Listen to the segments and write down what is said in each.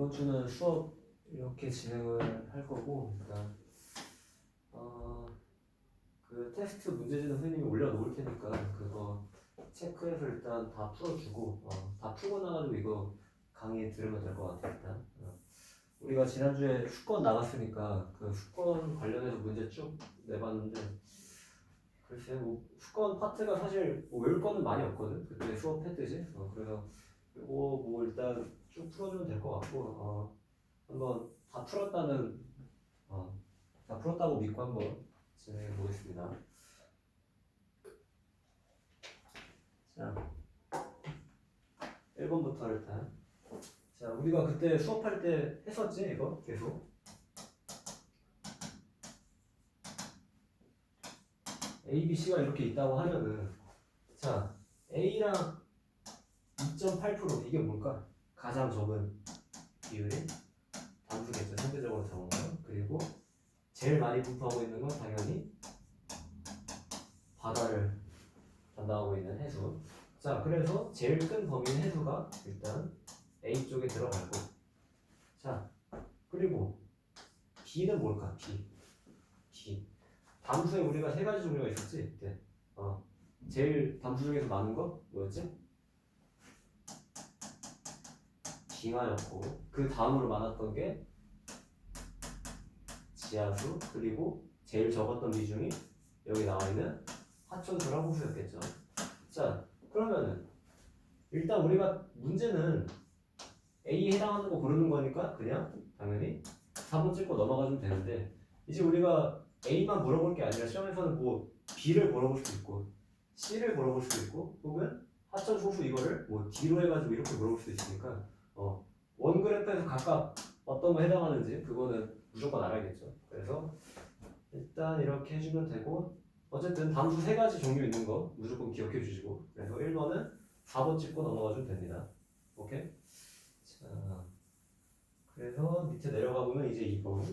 이번 주는 수업 이렇게 진행을 할 거고, 일단 그 테스트 문제지는 선생님이 올려놓을 테니까 그거 체크해서 일단 다 풀어주고, 다 풀고 나가지고 이거 강의 들으면 될 것 같아. 일단 우리가 지난주에 수권 나갔으니까 그 수권 관련해서 문제 쭉 내봤는데, 글쎄 뭐 수권 파트가 사실 뭐 외울 거는 많이 없거든. 그때 수업했듯이. 그래서 이거 뭐 일단 쭉 풀어주면 될 것 같고, 한번 다 풀었다는 다 풀었다고 믿고 한번 진행해 보겠습니다. 자, 1번부터 일단. 자, 우리가 그때 수업할 때 했었지 이거 계속. A, B, C가 이렇게 있다고 하면은, 자, A랑 2.8% 이게 뭘까? 가장 적은 비율이 단수겠죠. 상대적으로 적은 거. 그리고 제일 많이 분포하고 있는 건 당연히 바다를 담당하고 있는 해수. 자, 그래서 제일 큰 범위의 해수가 일단 A 쪽에 들어가고, 자, 그리고 B는 뭘까? B. 담수에 우리가 세 가지 종류가 있었지? 그때. 제일 담수 중에서 많은 거 뭐였지? 빙하였고, 그 다음으로 많았던 게 지하수, 그리고 제일 적었던 비중이 여기 나와 있는 하천수랑 호수였겠죠. 자, 그러면은 일단 우리가 문제는 A에 해당하는 거 고르는 거니까 그냥 당연히 4번 찍고 넘어가주면 되는데, 이제 우리가 A만 물어볼 게 아니라 시험에서는 뭐 B를 물어볼 수도 있고 C를 물어볼 수도 있고, 혹은 하천수 호수 이거를 뭐 D로 해가지고 이렇게 물어볼 수도 있으니까 원그래프에서 각각 어떤 거 해당하는지 그거는 무조건 알아야겠죠. 그래서 일단 이렇게 해주면 되고, 어쨌든 담수 세 가지 종류 있는 거 무조건 기억해 주시고, 그래서 1번은 4번 찍고 넘어가주면 됩니다. 오케이? 자, 그래서 밑에 내려가 보면 이제 2번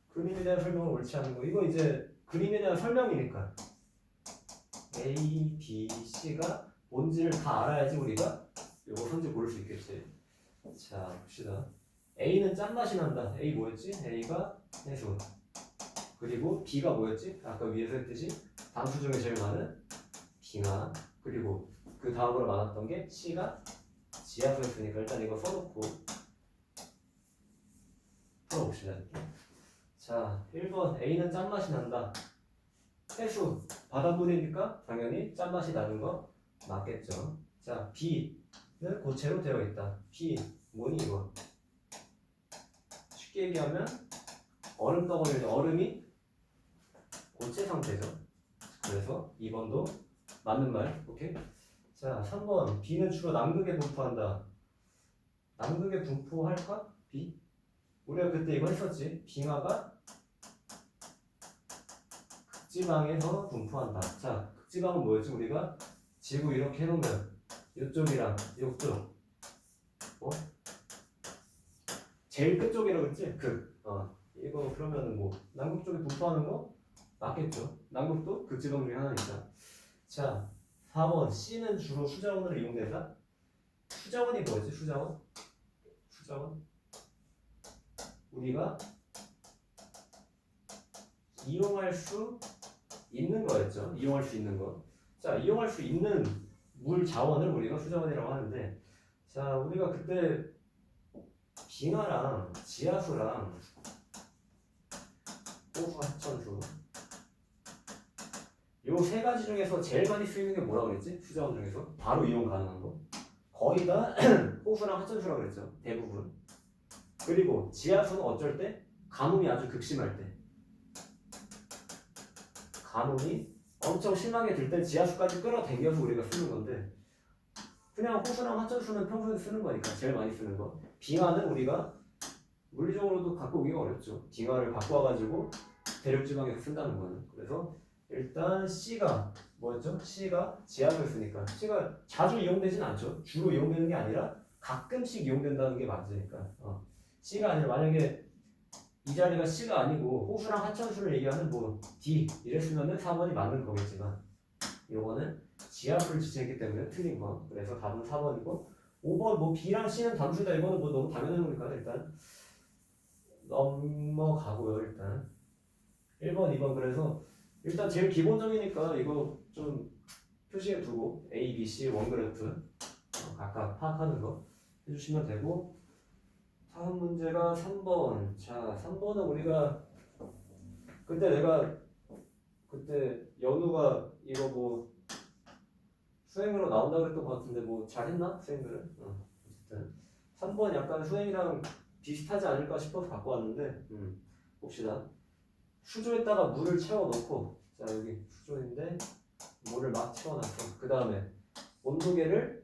그림에 대한 설명을 옳지 않은 거, 이거 이제 그림에 대한 설명이니까 A, B, C가 뭔지를 다 알아야지 우리가 이거 선지 고를 수 있겠지. 자, 봅시다. A는 짠맛이 난다. A 뭐였지? A가 해수. 그리고 B가 뭐였지? 아까 위에서 했듯이 담수 중에 제일 많은 빙하. 그리고 그 다음으로 많았던 게 C가 지하수였으니까 일단 이거 써놓고 풀어봅시다. 자, 1번 A는 짠맛이 난다. 해수, 바닷물이니까 당연히 짠맛이 나는 거 맞겠죠. 자, B는 고체로 되어 있다. B, 뭐니 이거? 쉽게 얘기하면 얼음 덩어리, 얼음이 고체 상태죠. 그래서 2번도 맞는 말. 오케이? 자, 3번 B는 주로 남극에 분포한다. 남극에 분포할까? B? 우리가 그때 이거 했었지. 빙하가 극지방에서 분포한다. 자, 극지방은 뭐였지? 우리가 지구 이렇게 해놓으면 이쪽이랑 이쪽 제일 끝쪽이라고 했지? 이거 그러면은 뭐 남극 쪽에 분포하는 거 맞겠죠? 남극도 극지방 중에 하나니까. 자, 4번 C는 주로 수자원으로 이용된다. 수자원이 뭐였지? 수자원 우리가 이용할 수 있는 거였죠. 이용할 수 있는 거. 자, 이용할 수 있는 물 자원을 우리가 수자원이라고 하는데, 자, 우리가 그때 빙하랑 지하수랑 호수, 하천수 요 세 가지 중에서 제일 많이 쓰이는 게 뭐라고 그랬지? 수자원 중에서 바로 이용 가능한 거 거의 다 호수랑 하천수라고 그랬죠. 대부분. 그리고 지하수는 어쩔 때? 가뭄이 아주 극심할 때, 가뭄이 엄청 심하게 들 때 지하수까지 끌어당겨서 우리가 쓰는 건데, 그냥 호수랑 하천수는 평소에 쓰는 거니까 제일 많이 쓰는 거. 빙하는 우리가 물리적으로도 갖고 오기가 어렵죠. 빙하를 갖고 와가지고 대륙지방에서 쓴다는 거는. 그래서 일단 C가 뭐였죠? C가 지하수였으니까 C가 자주 이용되진 않죠. 주로 이용되는 게 아니라 가끔씩 이용된다는 게 맞으니까 C가 아니라, 만약에 이 자리가 C가 아니고 호수랑 하천수를 얘기하는 뭐 D 이랬으면은 4번이 맞는 거겠지만, 요거는 지하수를 지칭했기 때문에 틀린 거. 그래서 답은 4번이고, 5번 뭐 B랑 C는 담수다. 이거는 뭐 너무 당연한 거니까 일단 넘어가고요. 일단 1번, 2번. 그래서 일단 제일 기본적이니까 이거 좀 표시해 두고 A, B, C 원그래프 각각 파악하는 거 해주시면 되고, 다음 문제가 3번. 자, 3번은 우리가 그때 연우가 이거 뭐 수행으로 나온다고 그랬던 것 같은데 뭐 잘했나? 수행들은? 어쨌든 3번 약간 수행이랑 비슷하지 않을까 싶어서 갖고 왔는데 봅시다. 수조에다가 물을 채워놓고, 자 여기 수조인데 물을 막 채워놨어. 그 다음에 온도계를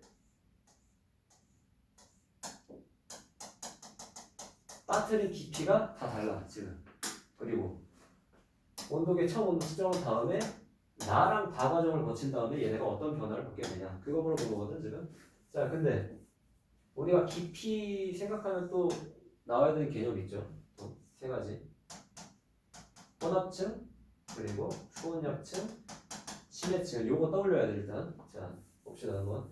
빠뜨린 깊이가 다 달라 지금. 그리고 온도계 처음 온도 수정한 다음에 나랑 다 과정을 거친 다음에 얘네가 어떤 변화를 갖게 되냐, 그거 물어본 거거든 지금. 자 근데 우리가 깊이 생각하면 또 나와야 되는 개념이 있죠. 또 세 가지. 혼합층, 그리고 수온약층, 심해층. 요거 떠올려야 돼 일단. 자 봅시다 한번.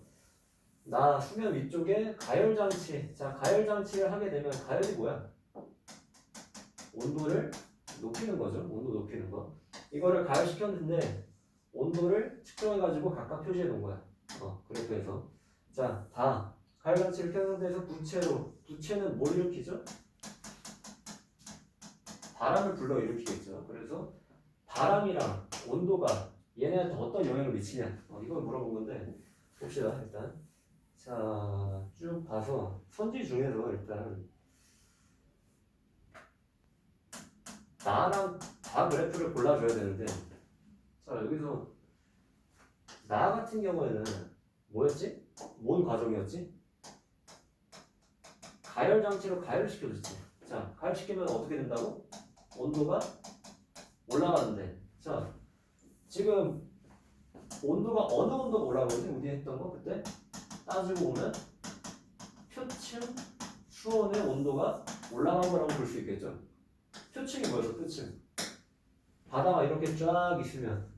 나 수면 위쪽에 가열장치. 자 가열장치를 하게 되면 가열이 뭐야? 온도를 높이는 거죠. 온도 높이는 거. 이거를 가열시켰는데 온도를 측정해가지고 각각 표시해 놓은 거야. 그래프에서. 자, 다 가열장치를 켜는 상태에서 부채는 뭘 일으키죠? 바람을 불러 일으키겠죠. 그래서 바람이랑 온도가 얘네한테 어떤 영향을 미치냐, 이걸 물어본 건데 봅시다 일단. 자, 쭉 봐서 선지 중에서 일단 나랑 다 그래프를 골라줘야 되는데, 자 여기서 나 같은 경우에는 뭐였지? 뭔 과정이었지? 가열 장치로 가열을 시켜줬지. 자 가열시키면 어떻게 된다고? 온도가 올라가는데, 자 지금 온도가 어느 온도가 올라가는지 우리 했던 거 그때 따지고 보면 표층 수온의 온도가 올라간 거라고 볼 수 있겠죠. 표층이 뭐였어? 표층. 바다가 이렇게 쫙 있으면,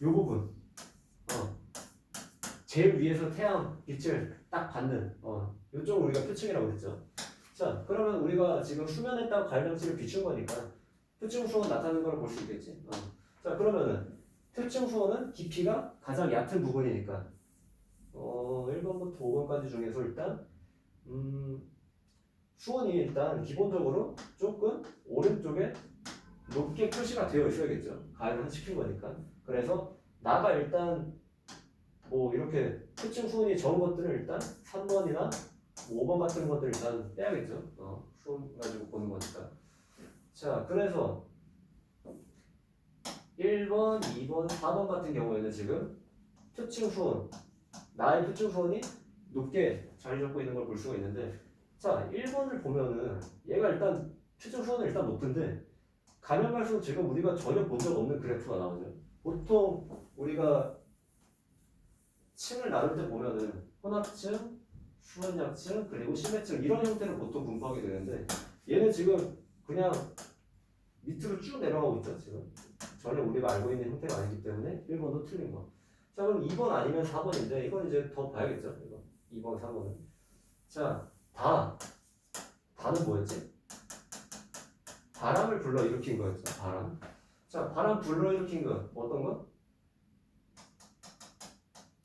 요 부분, 제일 위에서 태양 빛을 딱 받는, 요쪽을 우리가 표층이라고 그랬죠. 자, 그러면 우리가 지금 수면에다가 가열장치를 비춘 거니까 표층 수온 나타나는 걸 볼 수 있겠지. 자, 그러면은 표층 수온은 깊이가 가장 얕은 부분이니까 1번부터 5번까지 중에서 일단 수온이 일단 기본적으로 조금 오른쪽에 높게 표시가 되어 있어야겠죠. 가열을 시킨 거니까. 그래서 나가 일단 뭐 이렇게 표층 수온이 적은 것들은 일단 3번이나 5번 같은 것들 일단 빼야겠죠. 수온 가지고 보는 거니까. 자, 그래서 1번, 2번, 4번 같은 경우에는 지금 표층 수온, 나의 표층 수온이 높게 자리 잡고 있는 걸 볼 수가 있는데, 자 1번을 보면은 얘가 일단 표층 수온은 일단 높은데 가면 갈수록 지금 우리가 전혀 본 적 없는 그래프가 나오죠. 보통 우리가 층을 나눌 때 보면은 혼합층, 수온약층, 그리고 심해층 이런 형태로 보통 분포하게 되는데, 얘는 지금 그냥 밑으로 쭉 내려가고 있죠. 지금 전혀 우리가 알고 있는 형태가 아니기 때문에 1번도 틀린 거. 자 그럼 2번 아니면 4번인데 이건 이제 더 봐야겠죠. 이거 2번, 3번은. 자 다는 뭐였지? 바람을 불러 일으킨 거였죠. 바람. 자 바람 불러 일으킨 거 어떤 거?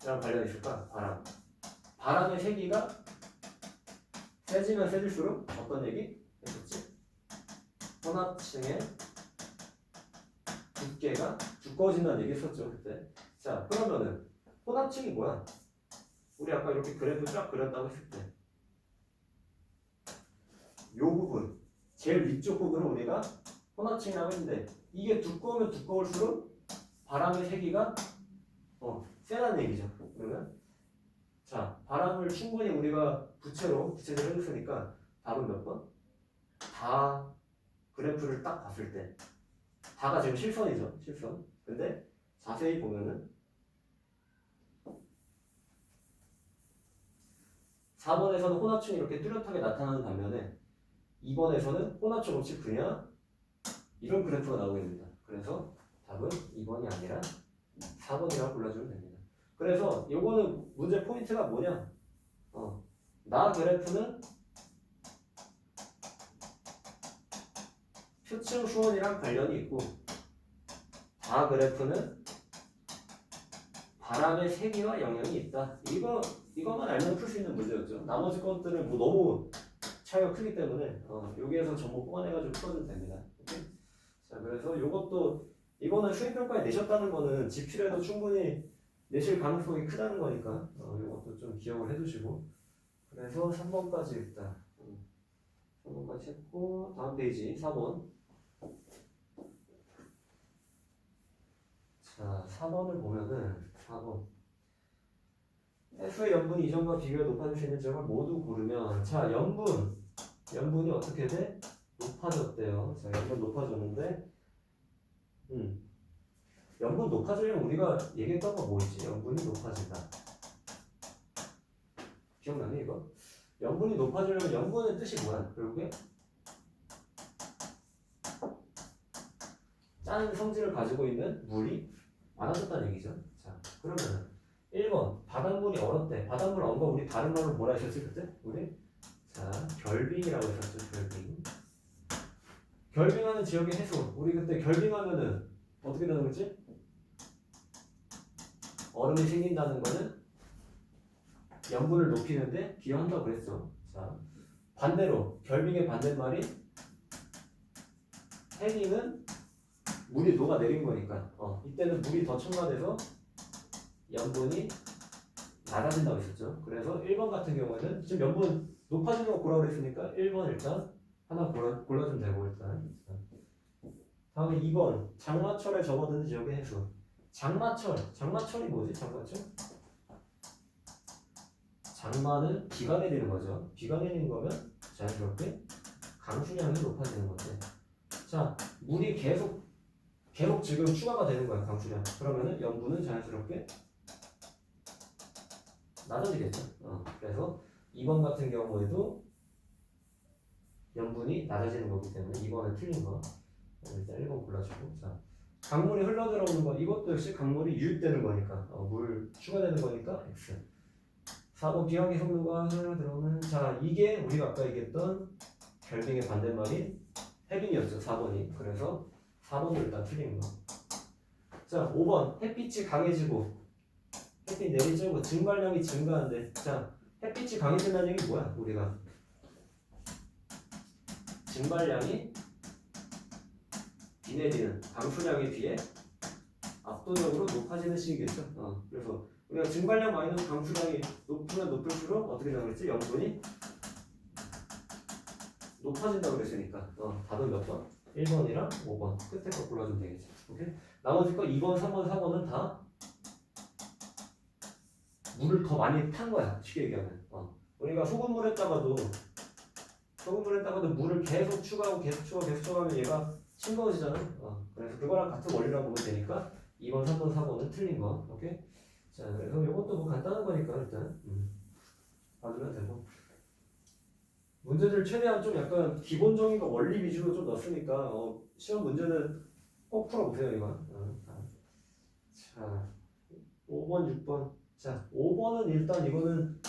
랑 관련이 있을까? 바람의 세기가 세지면 세질수록 어떤 얘기 했었지? 혼합층의 두께가 두꺼워진다는 얘기 했었죠 그때. 자 그러면은 혼합층이 뭐야? 우리 아까 이렇게 그래프 쫙 그렸다고 했을 때 요 부분, 제일 위쪽 부분을 우리가 혼합층이라고 했는데, 이게 두꺼우면 두꺼울수록 바람의 세기가 세다는 얘기죠. 그러면 자 바람을 충분히 우리가 부채로 해줬으니까 답은 몇 번? 다 그래프를 딱 봤을 때 다가 지금 실선이죠. 실선. 근데 자세히 보면은 4번에서는 혼합층이 이렇게 뚜렷하게 나타나는 반면에 2번에서는 혼합층 없이 그냥 이런 그래프가 나오게 됩니다. 그래서 답은 2번이 아니라 4번이라고 골라주면 됩니다. 그래서 요거는 문제 포인트가 뭐냐? 나 그래프는 표층 수원이랑 관련이 있고 다 그래프는 바람의 세기와 영향이 있다. 이거만 알면 풀 수 있는 문제였죠. 나머지 것들은 뭐 너무 차이가 크기 때문에 여기에서 전부 뽑아내가지고 풀어주면 됩니다. 오케이? 자, 그래서 이거는 수행평가에 내셨다는 거는 집필에도 충분히 내실 가능성이 크다는 거니까 이것도 좀 기억을 해두시고. 그래서 3번까지 일단 3번까지 했고 다음 페이지 4번. 자, 4번을 보면은 4번 F의 염분이 이전과 비교해 높아질 수 있는 지역을 모두 고르면 자, 염분이 어떻게 돼? 높아졌대요. 자, 염분 높아졌는데 염분 높아지려면 우리가 얘기했던 거 뭐 있지? 염분이 높아진다. 기억나니 이거? 염분이 높아지려면 염분의 뜻이 뭐야? 결국에 짠 성질을 가지고 있는 물이 많아졌다는 얘기죠. 자, 그러면은 1번 바닷물이 얼었대. 바닷물 얼은 거 우리 다른 말로 뭐라 했었지 그때? 우리? 자, 결빙이라고 했었죠. 결빙. 결빙하는 지역의 해수. 우리 그때 결빙하면은 어떻게 되는 거지? 얼음이 생긴다는 거는 염분을 높이는데 기여한다고 그랬어. 자, 반대로 결빙의 반대말이 해닝은 물이 녹아내린 거니까 이때는 물이 더 첨가돼서 염분이 낮아진다고 했었죠. 그래서 1번 같은 경우에는 지금 염분 높아지는 거 고르라고 했으니까 1번 일단 하나 골라주면 되고 일단 다음에 2번 장마철에 접어드는 지역의 해수. 장마철이 뭐지? 장마철? 장마는 비가 내리는 거죠. 비가 내리는 거면 자연스럽게 강수량이 높아지는 건데 자, 물이 계속 지금 추가가 되는 거야. 강수량. 그러면은 염분은 자연스럽게 낮아지겠죠. 그래서 2번 같은 경우에도 염분이 낮아지는 거기 때문에 2번은 틀린 거. 일단 1번 골라주고. 자, 강물이 흘러들어오는 거. 이것도 역시 강물이 유입되는 거니까 물 추가되는 거니까 X. 4번 비황의 속도가 흘러들어오는. 자, 이게 우리가 아까 얘기했던 결빙의 반대말인 해빙이었죠. 4번이. 그래서 4번도 일단 틀린 거. 자, 5번 햇빛이 강해지고 햇빛 내리쬐고 증발량이 증가한대. 자, 햇빛이 강해진다는 얘기 뭐야? 우리가 증발량이 비 내리는 강수량에 비해 압도적으로 높아지는 시기겠죠. 그래서 우리가 증발량 마이너스 강수량이 높으면 높을수록 어떻게 되는 거지? 염분이 높아진다고 그랬으니까 답은 몇 번? 1번이랑 5번 끝에 거 골라주면 되겠지. 오케이? 나머지 거 2번, 3번, 4번은 다 물을 더 많이 탄 거야. 쉽게 얘기하면 우리가 소금물에다가도 물을 계속 추가하면 얘가 싱거워지잖아. 그래서 그거랑 같은 원리라고 보면 되니까 2번, 3번, 4번은 틀린 거. 오케이? 자, 그래서 이것도 뭐 간단한 거니까 일단 봐주면 되고 문제들 최대한 좀 약간 기본적인 거 원리 위주로 좀 넣었으니까 시험 문제는 꼭 풀어보세요 이거. 자, 5번, 6번. 자, 5번은 일단 이거는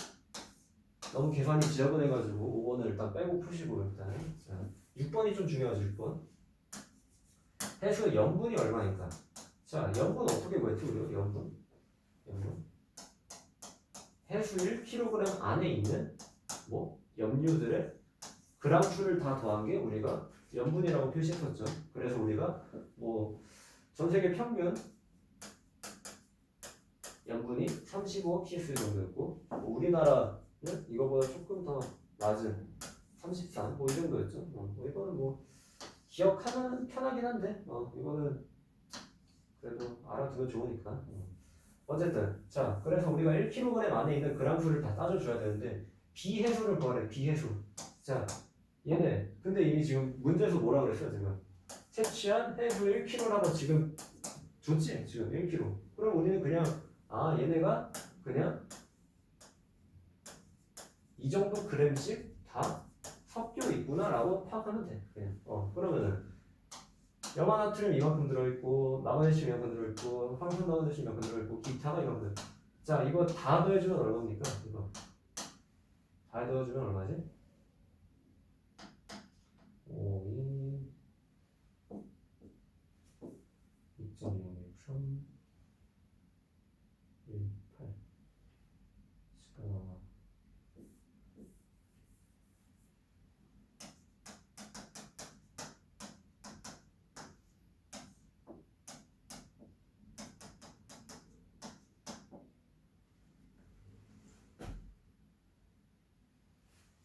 너무 계산이 지저분해가지고 5번은 일단 빼고 푸시고 일단. 자, 6번이 좀 중요하죠. 6번. 해수 염분이 얼마니까? 자, 염분 어떻게 구했지 우리가? 염분. 해수 1kg 안에 있는 염류들의 그람수를 다 더한 게 우리가 염분이라고 표시했었죠. 그래서 우리가 전 세계 평균 염분이 35ps 정도였고 우리나라는 이거보다 조금 더 낮은 33, 이 정도였죠. 이거는 기억하면 편하긴 한데 이거는 그래도 알아두면 좋으니까. 어쨌든 자, 그래서 우리가 1kg 안에 있는 그람수를 다 따져줘야 되는데 비해수를 구하래. 비해수. 자, 얘네 근데 이미 지금 문제에서 뭐라 그랬어요 지금? 채취한 해수 1kg라고 지금 줬지? 지금 1kg. 그럼 우리는 그냥 얘네가 그냥 이 정도 그램씩 다 섞여 있구나라고 파악하면 돼. 그냥. 그러면은 염화나트륨 이만큼 들어있고 나머지 이만큼 들어있고 황산나머지 이만큼 들어있고 기타가 이만큼 자, 이거 다 더해주면 얼마입니까? 이거 다 더해주면 얼마지? 5, 2.063 18 시간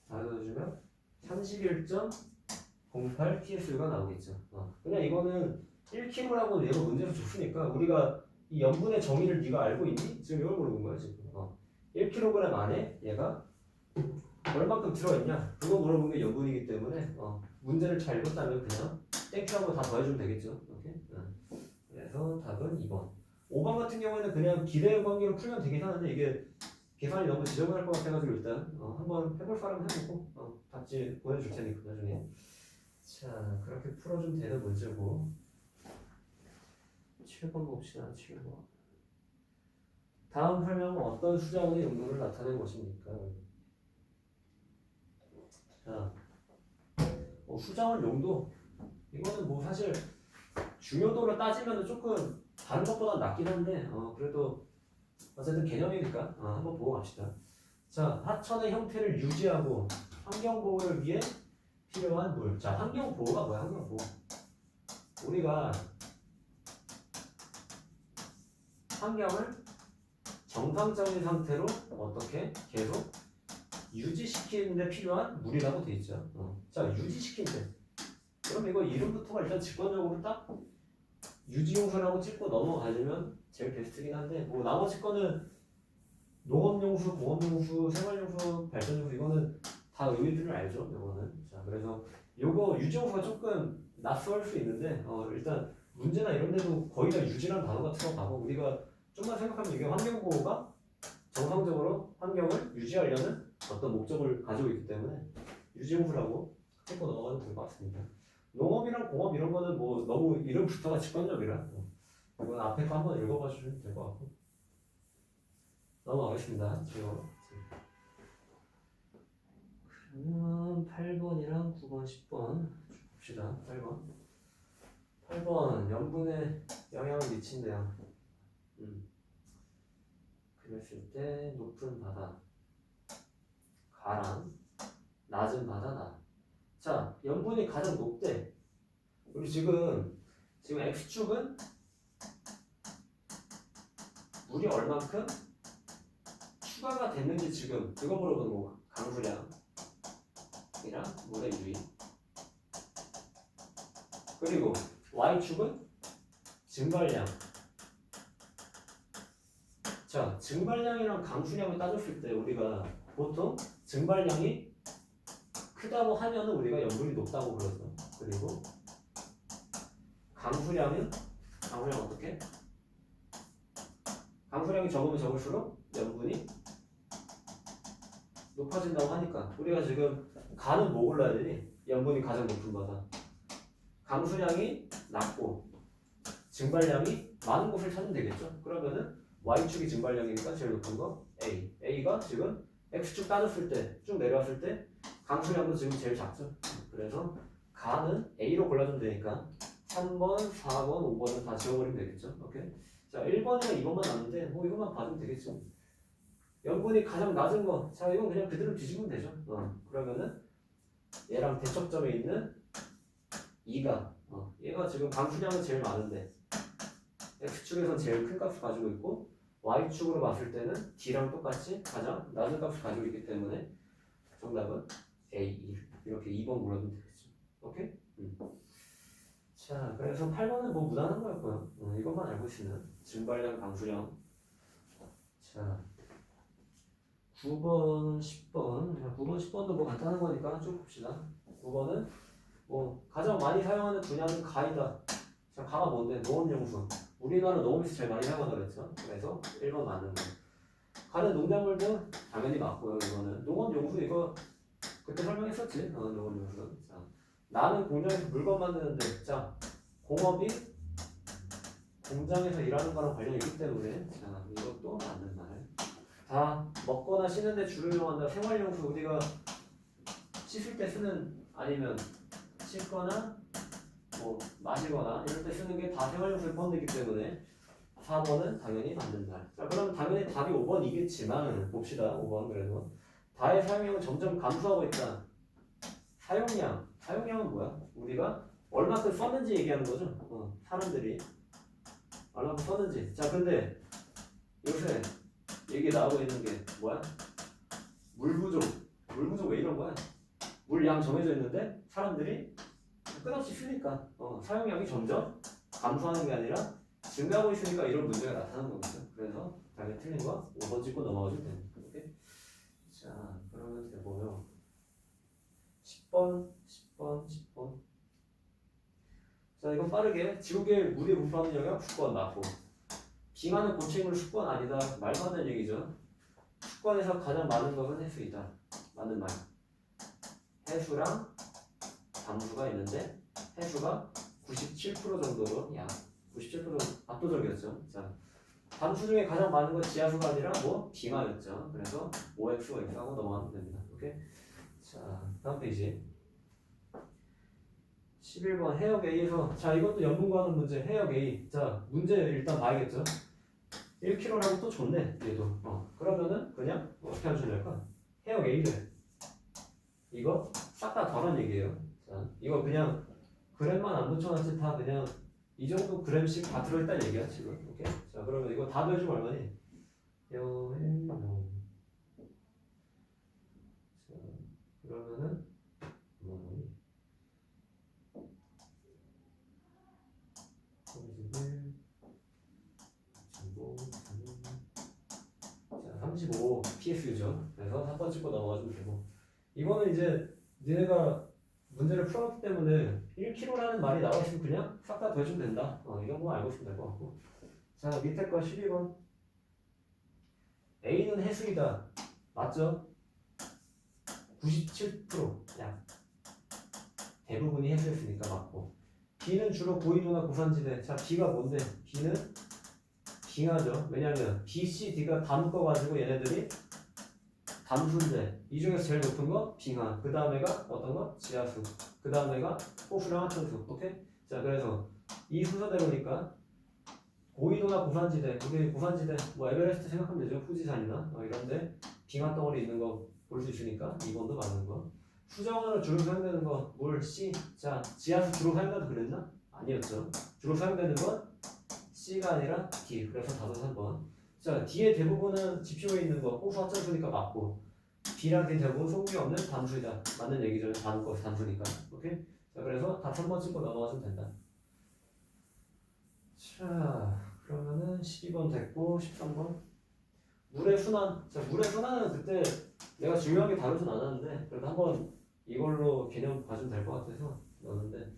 다 더해주면 31.08 TS가 나오겠죠. 그냥 이거는 1kg라고 얘가 문제로 줬으니까 우리가 이 염분의 정의를 네가 알고 있니? 지금 이걸 물어본 거야 지금. 1kg 안에 얘가 얼마큼 들어있냐? 그거 물어본 게 염분이기 때문에 문제를 잘 읽었다면 그냥 땡큐하고 다 더해주면 되겠죠. 오케이? 그래서 답은 2번. 5번 같은 경우에는 그냥 기대 관계로 풀면 되긴 하는데 이게 계산이 너무 지저분할 것 같아가지고 일단 한번 해볼 사람 해보고 답지 보내줄 테니까 나중에. 자, 그렇게 풀어주면 되는 문제고. 7번 봅시다. 7번. 다음 설명은 어떤 수자원의 용도를 나타낸 것입니까? 자, 수자원 용도 이거는 뭐 사실 중요도를 따지면 조금 다른 것보다 낮긴 한데 그래도 어쨌든 개념이니까 한번 보고 갑시다. 자, 하천의 형태를 유지하고 환경 보호를 위해 필요한 물. 자, 환경 보호가 뭐야? 환경 보호. 우리가 환경을 정상적인 상태로 어떻게 계속 유지시키는데 필요한 물이라고 돼 있죠. 자, 유지시키는데. 그럼 이거 이름부터가 일단 직관적으로 딱 유지용수라고 찍고 넘어가려면 제일 베스트긴 한데 뭐 나머지 거는 농업용수, 공업용수, 생활용수, 발전용수 이거는 다 의미들을 알죠. 이거는. 자, 그래서 요거 유지용수가 조금 낯설 수 있는데 일단 문제나 이런 데도 거의 다 유지라는 단어가 들어가고 우리가 좀만 생각하면 이게 환경보호가 정상적으로 환경을 유지하려는 어떤 목적을 가지고 있기 때문에 유지용수라고 찍고 넘어가도 될 것 같습니다. 농업이랑 공업 이런 거는 뭐 너무 이름부터가 직관적이라 이건 앞에 거 한번 읽어봐 주시면 될 것 같고 넘어가겠습니다. 지금 그러면 8번이랑 9번, 10번 봅시다. 8번 염분에 영향을 미친대요. 그랬을 때 높은 바다 가랑 낮은 바다 나. 자, 염분이 가장 높대. 우리 지금 X축은 물이 얼만큼 추가가 됐는지 지금 그거 물어보는 거. 강수량이랑 물의 유입. 그리고 Y축은 증발량. 자, 증발량이랑 강수량을 따졌을 때 우리가 보통 증발량이 크다고 하면은 우리가 염분이 높다고 그러죠. 그리고 강수량은 어떻게? 강수량이 적으면 적을수록 염분이 높아진다고 하니까 우리가 지금 가는 뭐 골라야 되니? 염분이 가장 높은 바다. 강수량이 낮고 증발량이 많은 곳을 찾으면 되겠죠. 그러면은 Y축이 증발량이니까 제일 높은 거 A. A가 지금 X축 따졌을 때 쭉 내려왔을 때 강수량도 지금 제일 작죠. 그래서 가는 A로 골라주면 되니까 3번, 4번, 5번은 다 지워버리면 되겠죠. 오케이. 자, 1번이랑 2번만 남는데 뭐 이것만 봐주면 되겠죠. 염분이 가장 낮은 거. 자, 이건 그냥 그대로 뒤집으면 되죠. 그러면은 얘랑 대척점에 있는 2가 얘가 지금 강수량은 제일 많은데 X축에선 제일 큰 값을 가지고 있고 Y축으로 봤을 때는 D랑 똑같이 가장 낮은 값을 가지고 있기 때문에 정답은 A, 이렇게 2번 물어주면 되겠죠. 오케이? 자, 그래서 8번은 뭐 무난한 거였고요. 이것만 알고 있으면 증발량, 강수량. 자, 9번, 10번. 9번, 10번도 뭐 간단한 거니까 쭉 봅시다. 9번은 뭐 가장 많이 사용하는 분야는 가이다. 자, 가가 뭔데? 농업용수. 우리나라 농업에서 제일 많이 사용한다고 그랬죠. 그래서 1번 맞는 거. 가는 농작물도 당연히 맞고요. 이거는 농업용수 이거 그때 설명했었지. 농업용수. 자, 나는 공장에서 물건 만드는데 자, 공업이 공장에서 일하는 거랑 관련이 있기 때문에 자 이것도 맞는 말. 다 먹거나 씻는데 주로 이용한다. 생활용수 우리가 씻을 때 쓰는 아니면 씻거나 뭐 마시거나 이럴 때 쓰는 게 다 생활용수에 포함되기 때문에 4번은 당연히 맞는 말. 자 그럼 당연히 답이 5번이겠지만 봅시다. 5번 그래도 다의 사용량은 점점 감소하고 있다. 사용량은 뭐야? 우리가 얼마큼 썼는지 얘기하는 거죠. 사람들이 얼마큼 썼는지. 자 근데 요새 얘기 나오고 있는 게 뭐야? 물 부족 왜 이런 거야? 물 양 정해져 있는데 사람들이 끝없이 쓰니까 사용량이 점점 감소하는 게 아니라 증가하고 있으니까 이런 문제가 나타나는 거겠죠. 그래서 당연히 틀린 거 5번 찍고 넘어가주면 됩니다. 오케이? 자 그러면 되고요. 10번 자 이건 빠르게 지구계의 물이 분포하는 영역 수권 맞고 빙하는 고체인물 수권 아니다. 말도 안 되는 얘기죠. 수권에서 가장 많은 것은 해수이다. 맞는 말. 해수랑 담수가 있는데 해수가 97% 정도로 97% 정도 압도적이었죠. 자 담수 중에 가장 많은 건 지하수가 아니라 뭐 빙하였죠. 그래서 OX, OX하고 넘어가면 됩니다. 오케이? 자 다음 페이지 11번 해역 A에서 자 이것도 연분과 하는 문제. 해역 A 자 문제 일단 봐야겠죠. 1kg라고 또 줬네 얘도. 그러면은 그냥 어떻게 하면 될까? 해역 A를 이거 싹 다 더란 얘기예요. 자 이거 그냥 그램만 안 붙여놨지 다 그냥 이 정도 그램씩 다 들어있다는 얘기야 지금. 오케이? 자 그러면 이거 다 더해주면 얼마니? 자 그러면은 얼마니? 31 자 35 PSU죠. 그래서 3번 찍고 넘어가주면 되고 이거는 이제 니네가 문제를 풀었기 때문에 1kg라는 말이 나와 있으면 그냥 싹 다 더해주면 된다. 이 정도만 알고 있으면 될 것 같고. 자 밑에 거 12번 A는 해수이다. 맞죠? 97% 대부분이 해수였으니까 맞고 B는 주로 고위도나 고산지대. 자 B가 뭔데? B는 빙하죠. 왜냐면 B, C, D가 다 묶어가지고 얘네들이 담수인데 이 중에서 제일 높은 거 빙하. 그 다음에가 어떤 거? 지하수. 그 다음에가 호수랑 하천수. 오케이? 자 그래서 이 순서대로니까 고위도나 고산지대. 우리 고산지대 뭐 에베레스트 생각하면 되죠.富士山이나 이런데 빙하 덩어리 있는 거 볼 수 있으니까 2번도 맞는 거. 수정으로 주로 사용되는 거 물, C. 자 지하수 주로 사용된다 그랬나? 아니었죠. 주로 사용되는 건 C가 아니라 D. 그래서 답은 3번. 자 D의 대부분은 지표에 있는 거 호수 하천수니까 맞고 B랑 D 대부분 소금이 없는 담수이다. 맞는 얘기죠. 다 묶어서 담수니까. 오케이? 자 그래서 답 3번 찍고 넘어가시면 된다. 자 그러면은 12번 됐고 13번 물의 순환. 자 물의 순환은 그때 내가 중요하게 다루진 않았는데 그래도 한번 이걸로 개념 봐주면 될 것 같아서 넣었는데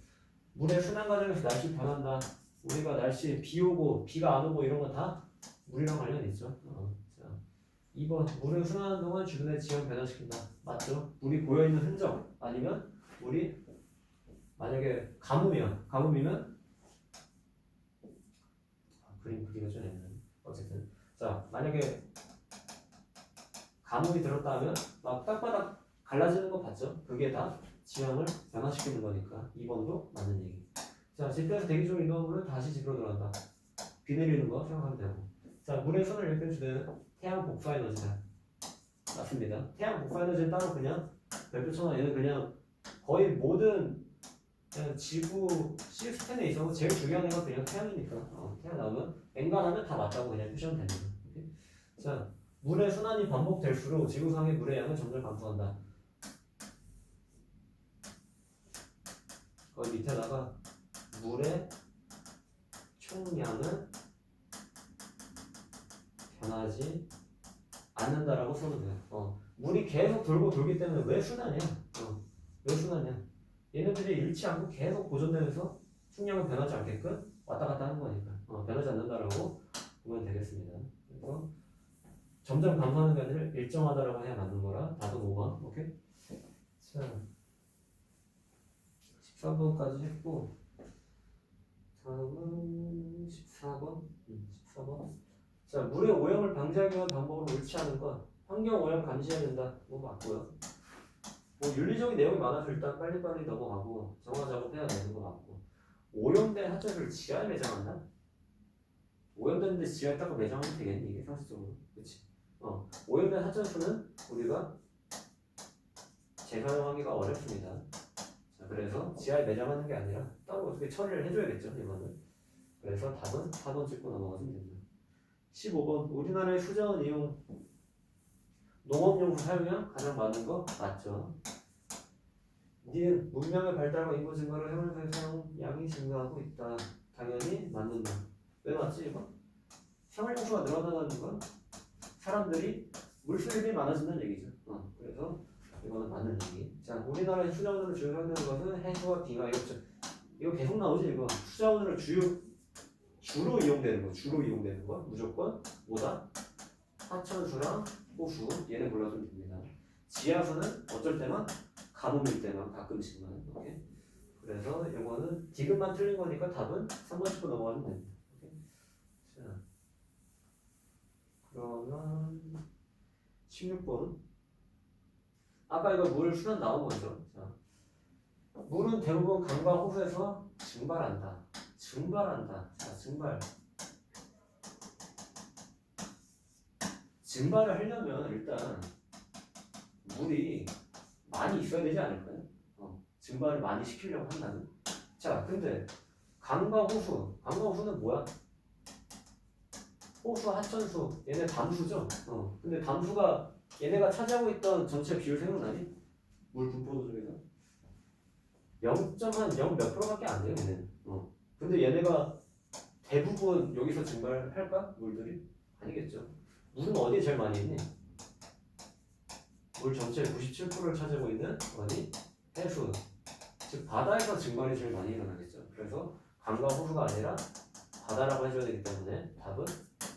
물의 순환 과정에서 날씨 변한다. 우리가 날씨 비 오고 비가 안 오고 이런 거 다 물이랑 관련이 있죠. 자 2번 물을 순환하는 동안 주변의 지형 변화시킨다. 맞죠? 물이 고여있는 흔적 아니면 물이 만약에 가뭄이면 그림 그리기가 좀 애매하네. 어쨌든 자 만약에 가뭄이 들었다 하면 막 땅바닥 갈라지는 거 봤죠? 그게 다 지형을 변화시키는 거니까 2번도 맞는 얘기. 자 지표에서 대기 중 이동한 물은 다시 집으로 들어간다. 비 내리는 거 생각하면 되고. 자 물의 순을 일으키는 주제는 태양 복사 에너지다. 맞습니다. 태양 복사 에너지는 따로 그냥 별표처럼 얘는 그냥 거의 모든 그냥 지구 시스템에 있어서 제일 중요한 애가 그냥 태양이니까 태양 나오면 엔간하면 다 맞다고 그냥 표시하면 됩니다. 오케이? 자 물의 순환이 반복될수록 지구상의 물의 양은 점점 감소한다. 거기 밑에다가 물의 총량은 변하지 않는다라고 써도 돼요. 물이 계속 돌기 때문에 왜 순환이야? 왜 순환이야? 얘네들이 잃지 않고 계속 보존되면서 총량은 변하지 않게끔 왔다 갔다 하는 거니까 변하지 않는다라고 보면 되겠습니다. 그래서 점점 감소하는 게 아니라 일정하다라고 해야 맞는 거라 답은 5번. 오케이? 자 13번까지 했고 다음은 14번 자, 물의 오염을 방지하기 위한 방법을 옳지 않은 건 환경 오염 감시해야 된다. 뭐 맞고요. 뭐 윤리적인 내용이 많아서 일단 빨리빨리 넘어가고 정화 작업해야 되는 거 맞고. 오염된 하천수를 지하에 매장한다? 오염됐는데 지하에 딱 매장하면 되겠니 이게 상식적으로. 그치? 오염된 하천수는 우리가 재사용하기가 어렵습니다. 자, 그래서 지하에 매장하는 게 아니라 따로 어떻게 처리를 해줘야겠죠 이거는. 그래서 답은 4번 찍고 넘어가시면 됩니다. 15번 우리나라의 수자원 이용 농업용품 사용량 가장 많은 거 맞죠? 니은 문명의 발달과 인구 증가로 해물의 사용량이 증가하고 있다. 당연히 맞는다. 왜 맞지 이거? 생활용수가 늘어나는 건 사람들이 물 수입이 많아진다는 얘기죠. 그래서 이거는 맞는 얘기. 자, 우리나라의 수자원으로 주로 사용되는 것은 해수와 빙하. 이거 계속 나오지 이거. 수자원으로 주로 이용되는 거. 주로 이용되는 거. 무조건 뭐다? 하천수랑 호수. 얘네 골라주면 됩니다. 지하수는 어쩔 때만 가뭄일 때만 가끔씩만. 오케이? 그래서 이거는 디귿만 틀린 거니까 답은 3번 짚고 넘어가면 됩니다. 오케이? 자, 그러면 16번. 아까 이거 물 순환 나온 거죠. 자, 물은 대부분 강과 호수에서 증발한다. 자, 증발을 하려면 일단 물이 많이 있어야 되지 않을까요? 증발을 많이 시키려고 한다면. 자, 근데 강과 호수는 뭐야? 호수, 하천수, 얘네 담수죠? 근데 담수가 얘네가 차지하고 있던 전체 비율 생각나니? 물 분포도 중에서 0.0 몇 프로밖에 안 돼요, 얘네는. 근데 얘네가 대부분 여기서 증발할까? 물들이? 아니겠죠. 물은 어디에 제일 많이 있니? 물 전체의 97%를 차지하고 있는 어디? 해수. 즉 바다에서 증발이 제일 많이 일어나겠죠. 그래서 강과 호수가 아니라 바다라고 해줘야 되기 때문에 답은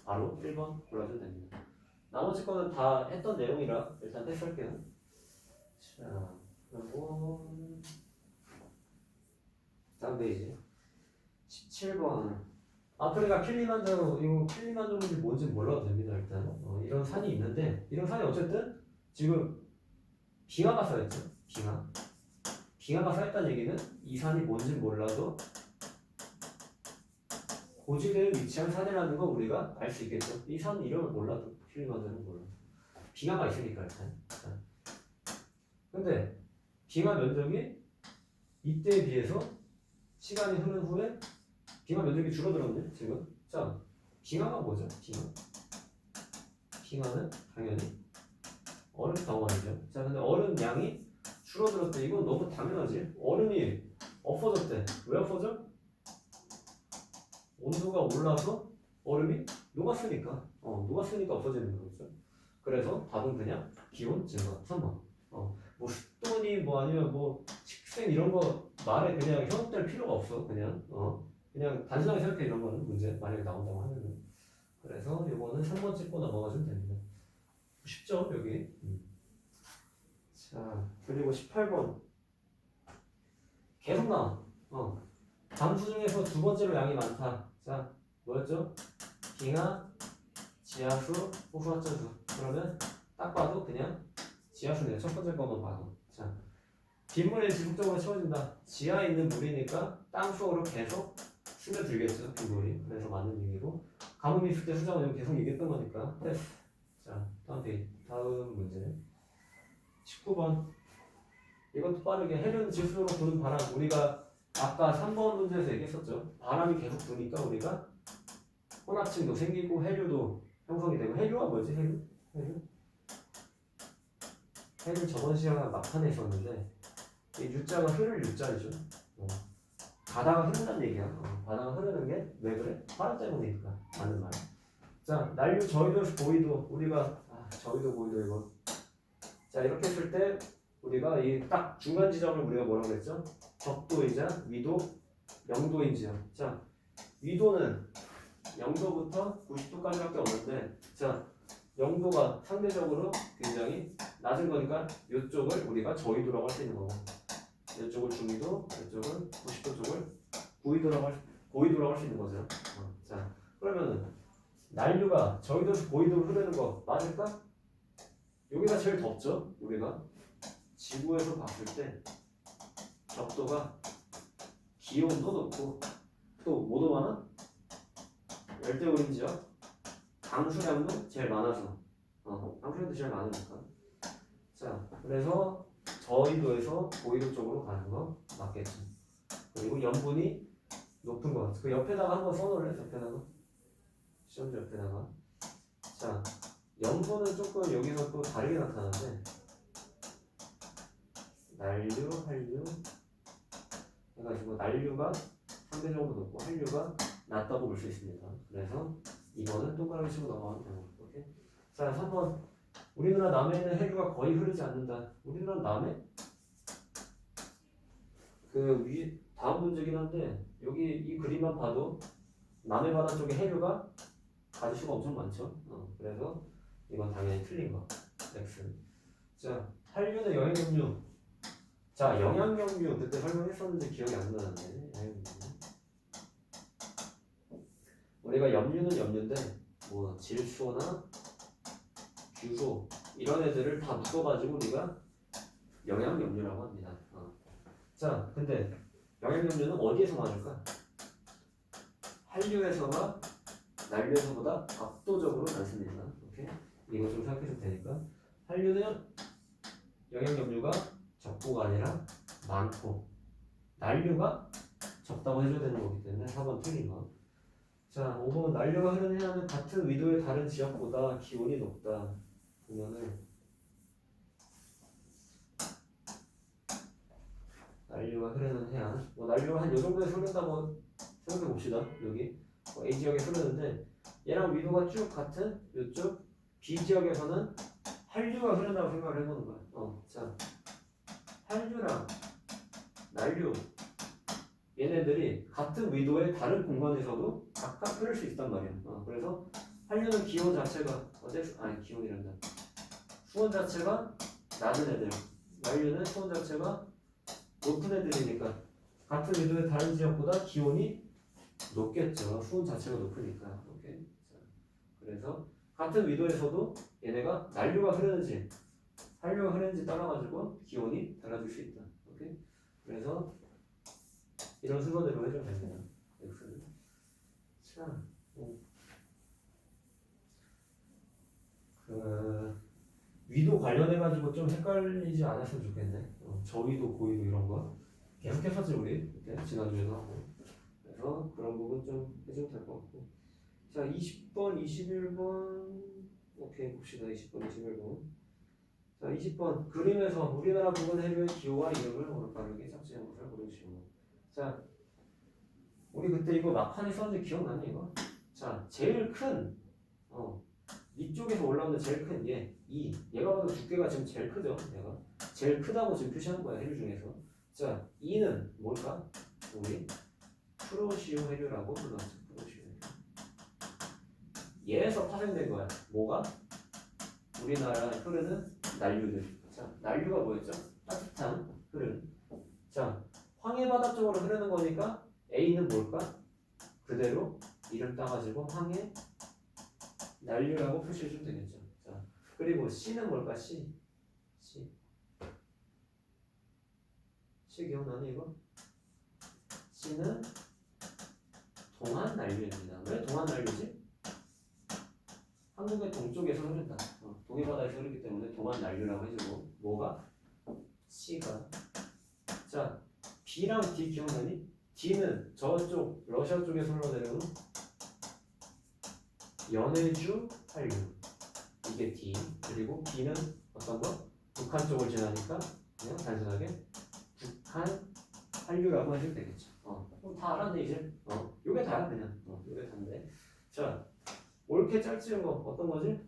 바로 1번 골라주면 됩니다. 나머지 거는 다 했던 내용이라 일단 패스할게요. 자, 그리고 다음 페이지 17번. 아프리카 킬리만자로. 이거 킬리만자로인지 뭔지 몰라도 됩니다. 일단 이런 산이 있는데 이런 산이 어쨌든 지금 빙하가 쌓였죠. 빙하가 쌓였다는 얘기는 이 산이 뭔지 몰라도 고지대에 위치한 산이라는 거 우리가 알 수 있겠죠. 이 산 이름을 몰라도 킬리만자로는 몰라. 빙하가 있으니까 일단. 근데 빙하 면적이 이때에 비해서 시간이 흐른 후에 빙하 면적이 줄어들었네 지금. 자, 빙하가 뭐죠? 빙하는 당연히 얼음 덩어리죠. 자, 근데 얼음 양이 줄어들었대. 이건 너무 당연하지. 얼음이 없어졌대. 왜 없어져? 온도가 올라서 얼음이 녹았으니까. 녹았으니까 없어지는 거죠. 그래서 답은 그냥 기온 증가 3번. 뭐 습도니 뭐 아니면 뭐 식생 이런 거 말에 그냥 현혹될 필요가 없어. 그냥 단순하게 생각해. 이런 거는 문제 만약에 나온다고 하면은. 그래서 이거는 3번 찍고 넘어가시면 됩니다. 쉽죠 여기. 자, 그리고 18번 계속 나와. 담수 중에서 두 번째로 양이 많다. 자, 뭐였죠? 빙하, 지하수, 호수, 하천수. 그러면 딱 봐도 그냥 지하수네요. 첫 번째 것만 봐도. 자, 빗물이 지속적으로 채워진다. 지하에 있는 물이니까 땅 속으로 계속 스며들겠죠. 빗물이. 그래서 맞는 얘기고. 가뭄이 있을 때 수자원 계속 얘기했던 거니까. 네. 자, 다음 문제 19번. 이것도 빠르게. 해변 지수로 부는 바람. 우리가 아까 3번 문제에서 얘기했었죠. 바람이 계속 부니까 우리가 혼합층도 생기고 해류도 형성이 되고. 해류가 뭐지? 해류 저번 시간에 막판에 있었는데 이 유자가 흐를 유자이죠. 바다가 흐른다는 얘기야. 바다가 흐르는 게 왜 그래? 바람 때문이니까. 맞는 말. 자, 난류, 저희도, 보이도. 우리가 저희도, 보이도 이거. 자, 이렇게 했을 때 우리가 이 딱 중간 지점을 우리가 뭐라고 했죠? 적도이자 위도 0도인 지점. 자, 위도는 0도부터 90도까지밖에 없는데, 자, 0도가 상대적으로 굉장히 낮은 거니까 이쪽을 우리가 저위도라고 할 수 있는 거고, 이쪽을 중위도, 이쪽은 90도 쪽을 고위도라고 할 수 있는 거죠. 자, 그러면은 난류가 저기도서 고위도로 흐르는 거 맞을까? 여기가 제일 덥죠? 우리가 지구에서 봤을 때 적도가 기온도 높고 또 뭐도 많아? 열대우림 지역 강수량도 제일 많아서 강수량도 제일 많으니까 자 그래서 저위도에서 고위도 쪽으로 가는 거 맞겠죠. 그리고 염분이 높은 거 그 옆에다가 한번 써놓을래? 옆에다가 시험지 옆에다가 자 염분은 조금 여기서 또 다르게 나타나는데 난류, 한류 해가지고 난류가 상대적으로 높고 한류가 낮다고 볼 수 있습니다. 그래서 이거는 동그라미 치고 넘어가면 되고 오케이? 자 3번 우리나라 남해에는 해류가 거의 흐르지 않는다. 우리나라 남해? 그 위 다음 문제긴 한데 여기 이 그림만 봐도 남해 바다 쪽에 해류가 가지수가 엄청 많죠. 그래서 이건 당연히 틀린 거. X. 자 한류는 영양염류. 자 영양염류 그때 설명했었는데 기억이 안 나는데 영양염류. 우리가 염류는 염류인데 뭐 질소나 규소 이런 애들을 다 묶어가지고 우리가 영양염류라고 합니다. 자 근데 영양염류는 어디에서 많을까? 한류에서가 난류에서보다 압도적으로 많습니다. 오케이? 이거 좀 생각해도 되니까 한류는 영양염류가 적고가 아니라 많고 난류가 적다고 해줘야 되는 거기 때문에 4번 틀린 거. 자 5번 난류가 흐르는 해안은 같은 위도의 다른 지역보다 기온이 높다. 보면은 난류가 흐르는 해안 뭐 난류가 한 요 정도에서 흐른다고 생각해 봅시다. 여기 A 지역에 흐르는데 얘랑 위도가 쭉 같은 이쪽 B 지역에서는 한류가 흐른다고 생각을 해보는 거야. 자 한류랑 난류 얘네들이 같은 위도의 다른 공간에서도 각각 흐를 수 있단 말이야. 그래서 한류는 기온 자체가 기온이란다. 수온 자체가 낮은 애들. 난류는 수온 자체가 높은 애들이니까 같은 위도의 다른 지역보다 기온이 높겠죠. 수온 자체가 높으니까. 오케이. 자, 그래서 같은 위도에서도 얘네가 난류가 흐르는지 한류가 흐르는지 따라가지고 기온이 달라질 수 있다. 오케이. 그래서 이런 순서대로 해주면 됩니다. X는. 자, 그 위도 관련해가지고 좀 헷갈리지 않았으면 좋겠네. 저위도, 고위도 이런 거 계속했었지 우리 그때 지난주에도 하고. 그래서 그런 부분 좀 해주면 될 것 같고. 자, 20번, 21번 오케이 봅시다. 20번, 21번. 자, 20번 그림에서 우리나라 부근 해류의 기호와 이름을 올바르게 짝지은 것을 고르시오. 자, 우리 그때 이거 막판에 썼는데 기억나니 이거? 자, 제일 큰 이쪽에서 올라오는 제일 큰 얘가 봐도 두께가 지금 제일 크죠? 얘가 제일 크다고 지금 표시하는 거야 해류 중에서. 자, 이는 뭘까? 우리 프로시오 해류라고 불렀죠. 프로시오 해류. 얘에서 파생된 거야. 뭐가? 우리나라에 흐르는 난류들. 자, 난류가 뭐였죠? 따뜻한 흐름. 자, 황해바다 쪽으로 흐르는 거니까 A는 뭘까? 그대로 이름 따가지고 황해 난류라고 표시해주면 되겠죠. 자, 그리고 C는 뭘까? C 기억나니 이거? C는 동안 난류입니다. 왜 동안 난류지? 한국의 동쪽에서 흐른다. 동해바다에서 흐르기 때문에 동안 난류라고 해주고 뭐가? C가. 자, B랑 D 기억나니? D는 저쪽 러시아 쪽에서 흘러내려오는 연해주 한류 이게 D. 그리고 B는 어떤 거? 북한 쪽을 지나니까 그냥 단순하게 북한 한류라고 해도 되겠죠. 그럼 다 알았네 이제. 요게 다야 그냥. 요게 다인데. 자, 옳게 짝지은 거 어떤 거지?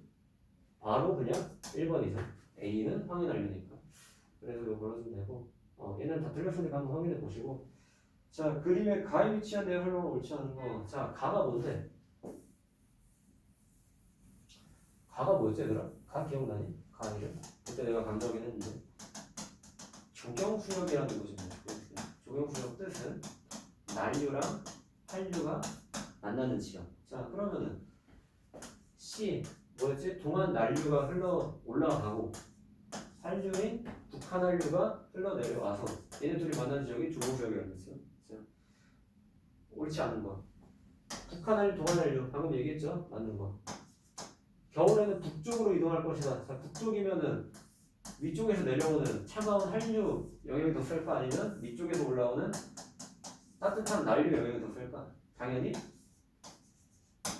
바로 그냥 1번이죠. A는 황해 난류니까. 그래서 이거 걸어주면 되고. 얘는 다 틀렸으니까 한번 확인해 보시고. 자, 그림의 가에 위치한 내용 설명을 옳지 않은 거. 자, 가가 뭔데? 가가 뭐였지 얘들아? 가 기억나니? 가 이름? 그때 내가 강조하긴 했는데 조경수역이라는 곳입니다. 조경수역 뜻은 난류랑 한류가 만나는 지역. 자, 그러면은 C 뭐였지? 동안 난류가 흘러 올라가고 한류인 북한 한류가 흘러내려와서 얘네 둘이 만난 지역이 조호지역이라고 했어요. 옳지 않은 거. 북한 한류, 동안 한류 방금 얘기했죠? 맞는 거. 겨울에는 북쪽으로 이동할 것이다. 자, 북쪽이면은 위쪽에서 내려오는 차가운 한류 영향이 더 셀까 아니면 위쪽에서 올라오는 따뜻한 난류 영향이 더 셀까? 당연히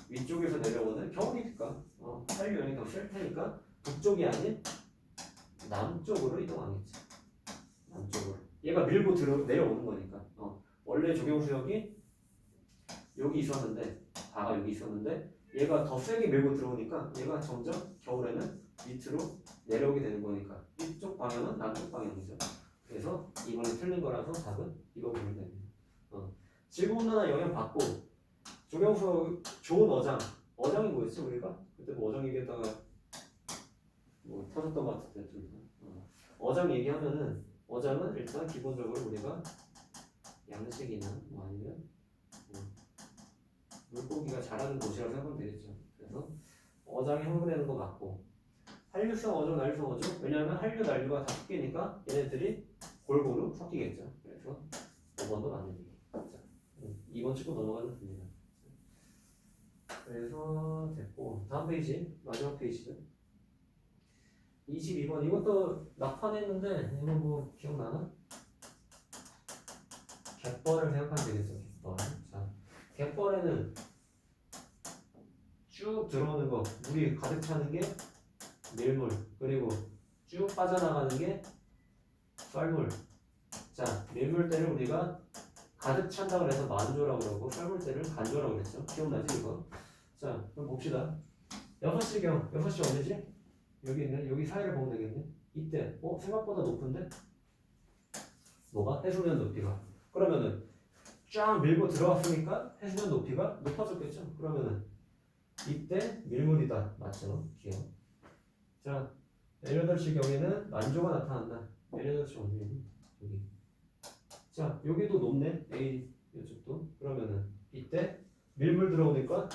위쪽에서 내려오는 겨울이니까 한류 영향이 더 셀 테니까 북쪽이 아닌 남쪽으로 이동하겠지. 남쪽으로. 얘가 밀고 내려오는 거니까. 원래 조경수역이 여기 있었는데 바가 여기 있었는데 얘가 더 세게 밀고 들어오니까 얘가 점점 겨울에는 밑으로 내려오게 되는 거니까 이쪽 방향은 남쪽 방향이죠. 그래서 이번에 틀린 거라서 답은 이거 보면 됩니다. 지구온난화 영향 받고 조경수 좋은 어장이 뭐였지 우리가? 그때 뭐 어장 얘기했다가 뭐 터졌던 것 같은데 둘 다. 어장 얘기하면은 어장은 일단 기본적으로 우리가 양식이나 뭐 아니면 물고기가 자라는 곳이라고 생각하면 되겠죠. 그래서 어장이 형성되는 거 맞고 한류성 어종, 난류성 어종 왜냐하면 한류, 난류가 다 섞이니까 얘네들이 골고루 섞이겠죠. 그래서 5번도 맞는 얘기. 자, 2번 찍고 넘어가면 됩니다. 그래서 됐고 다음 페이지 마지막 페이지죠. 22번 이것도 낙판했는데 이거 뭐 기억나나? 갯벌을 생각하면 되겠죠. 갯벌. 자, 갯벌에는 쭉 들어오는 거 물이 가득 차는 게 밀물 그리고 쭉 빠져나가는 게 썰물. 자, 밀물대를 우리가 가득 찬다 그래서 만조라고 그러고 썰물대를 간조라고 그랬죠. 기억나지 이거? 자, 그럼 봅시다. 6시경 6시 어디지? 여기 있네. 여기 사이를 보면 되겠네. 이때 생각보다 높은데? 뭐가? 해수면 높이가. 그러면은 쫙 밀고 들어왔으니까 해수면 높이가 높아졌겠죠. 그러면은 이때 밀물이다. 맞죠? 기억. 자, 18시 경에는 만조가 나타난다. 18시 어디니? 여기. 자, 여기도 높네. A 이쪽도. 그러면은 이때 밀물 들어오니까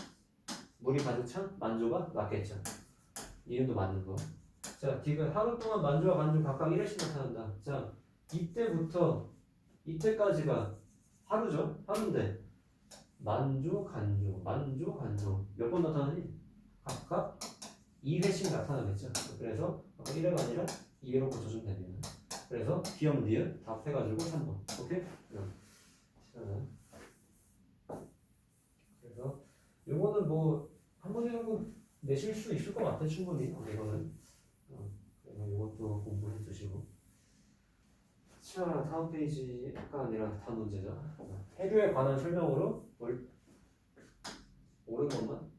물이 가득 찬 만조가 낮겠죠. 이름도 맞는 거. 자, D가 하루 동안 만조와 간조 각각 1회씩 나타난다. 자, 이때부터 이때까지가 하루죠? 하루인데 만조, 간조, 만조, 간조 몇 번 나타나니? 각각 2회씩 나타나겠죠. 그래서 1회가 아니라 2회로 고쳐주면 됩니다. 그래서 기억 니은 답해가지고 3번. 오케이? 자, 그래서 요거는 뭐 한 번에 하고 내실 수 있을 것 같아 충분히. 이거는 그래서 이것도 공부해 주시고. 자, 다음 페이지가 아니라 다음 문제죠. 해류에 관한 설명으로 옳은 것만.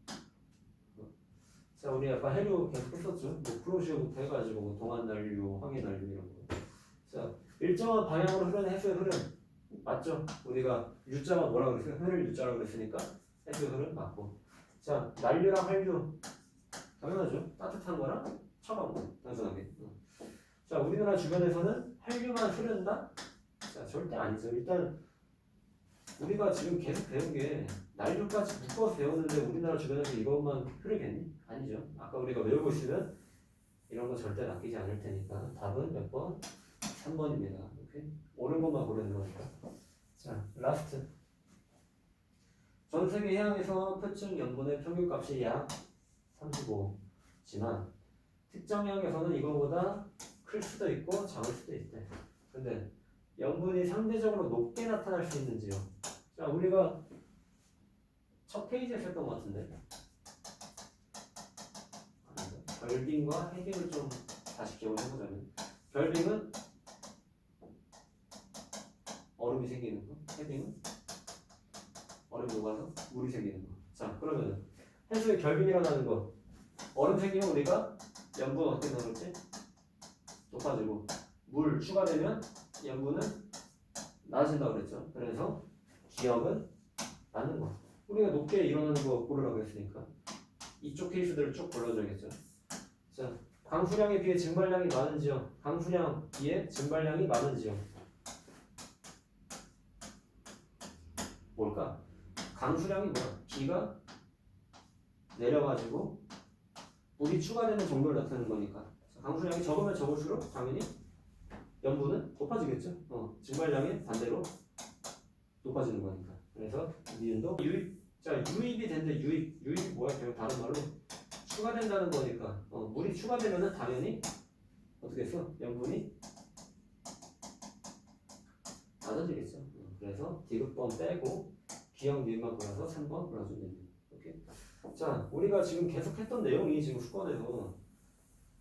자, 우리 아까 해류 계속 했었죠. 뭐 프로시오부터 해가지고 뭐 동안 난류, 황해 난류 이런 거. 자, 일정한 방향으로 흐르는 해수의 흐름 맞죠? 우리가 U자가 뭐라고 그랬어요? 흐를 U자라고 그랬으니까 해수의 흐름 맞고. 자, 난류랑 한류 당연하죠. 따뜻한 거랑 차가운 거 단순하게. 자, 우리나라 주변에서는 한류만 흐른다? 자, 절대 아니죠. 일단 우리가 지금 계속 배운 게 난류까지 묶어서 배웠는데 우리나라 주변에서 이것만 흐르겠니? 아니죠. 아까 우리가 외우고 있으면 이런 거 절대 낚이지 않을 테니까 답은 몇 번? 3번입니다. 오케이? 옳은 것만 고르는 거니까. 자, 라스트. 전 세계 해양에서 표층 염분의 평균값이 약 35지만 특정 해양에서는 이거보다 클 수도 있고 작을 수도 있대. 근데 염분이 상대적으로 높게 나타날 수 있는지요? 자, 우리가 첫 페이지에 썼던 것 같은데 결빙과 해빙을 좀 다시 기억을 해보자면 결빙은 얼음이 생기는 거, 해빙은 얼음이 녹아서 물이 생기는 거. 자, 그러면 해수의 결빙이라고 하는 거 얼음 생기면 우리가 염분 어떻게 나올지 높아지고 물 추가되면 염분은 낮아진다고 그랬죠. 그래서 기억은 낮는 거. 우리가 높게 일어나는 거 고르라고 했으니까 이쪽 케이스들을 쭉 골라줘야겠죠. 자, 강수량에 비해 증발량이 많은 지역. 강수량 비해 증발량이 많은 지역. 뭘까? 강수량이 뭐야? 비가 내려가지고 물이 추가되는 정도를 나타내는 거니까. 강수량이 적으면 적을수록 당연히 염분은 높아지겠죠. 증발량이 반대로 높아지는 거니까. 그래서 니은도 유입이 된데 유입이 뭐야? 그냥 다른 말로 추가된다는 거니까. 물이 추가되면은 당연히 어떻게 했어? 염분이 낮아지겠죠. 그래서 디귿번 빼고 기억 니은만 골라서 3번 골라주면 됩니다. 오케이. 자, 우리가 지금 계속 했던 내용이 지금 수권에서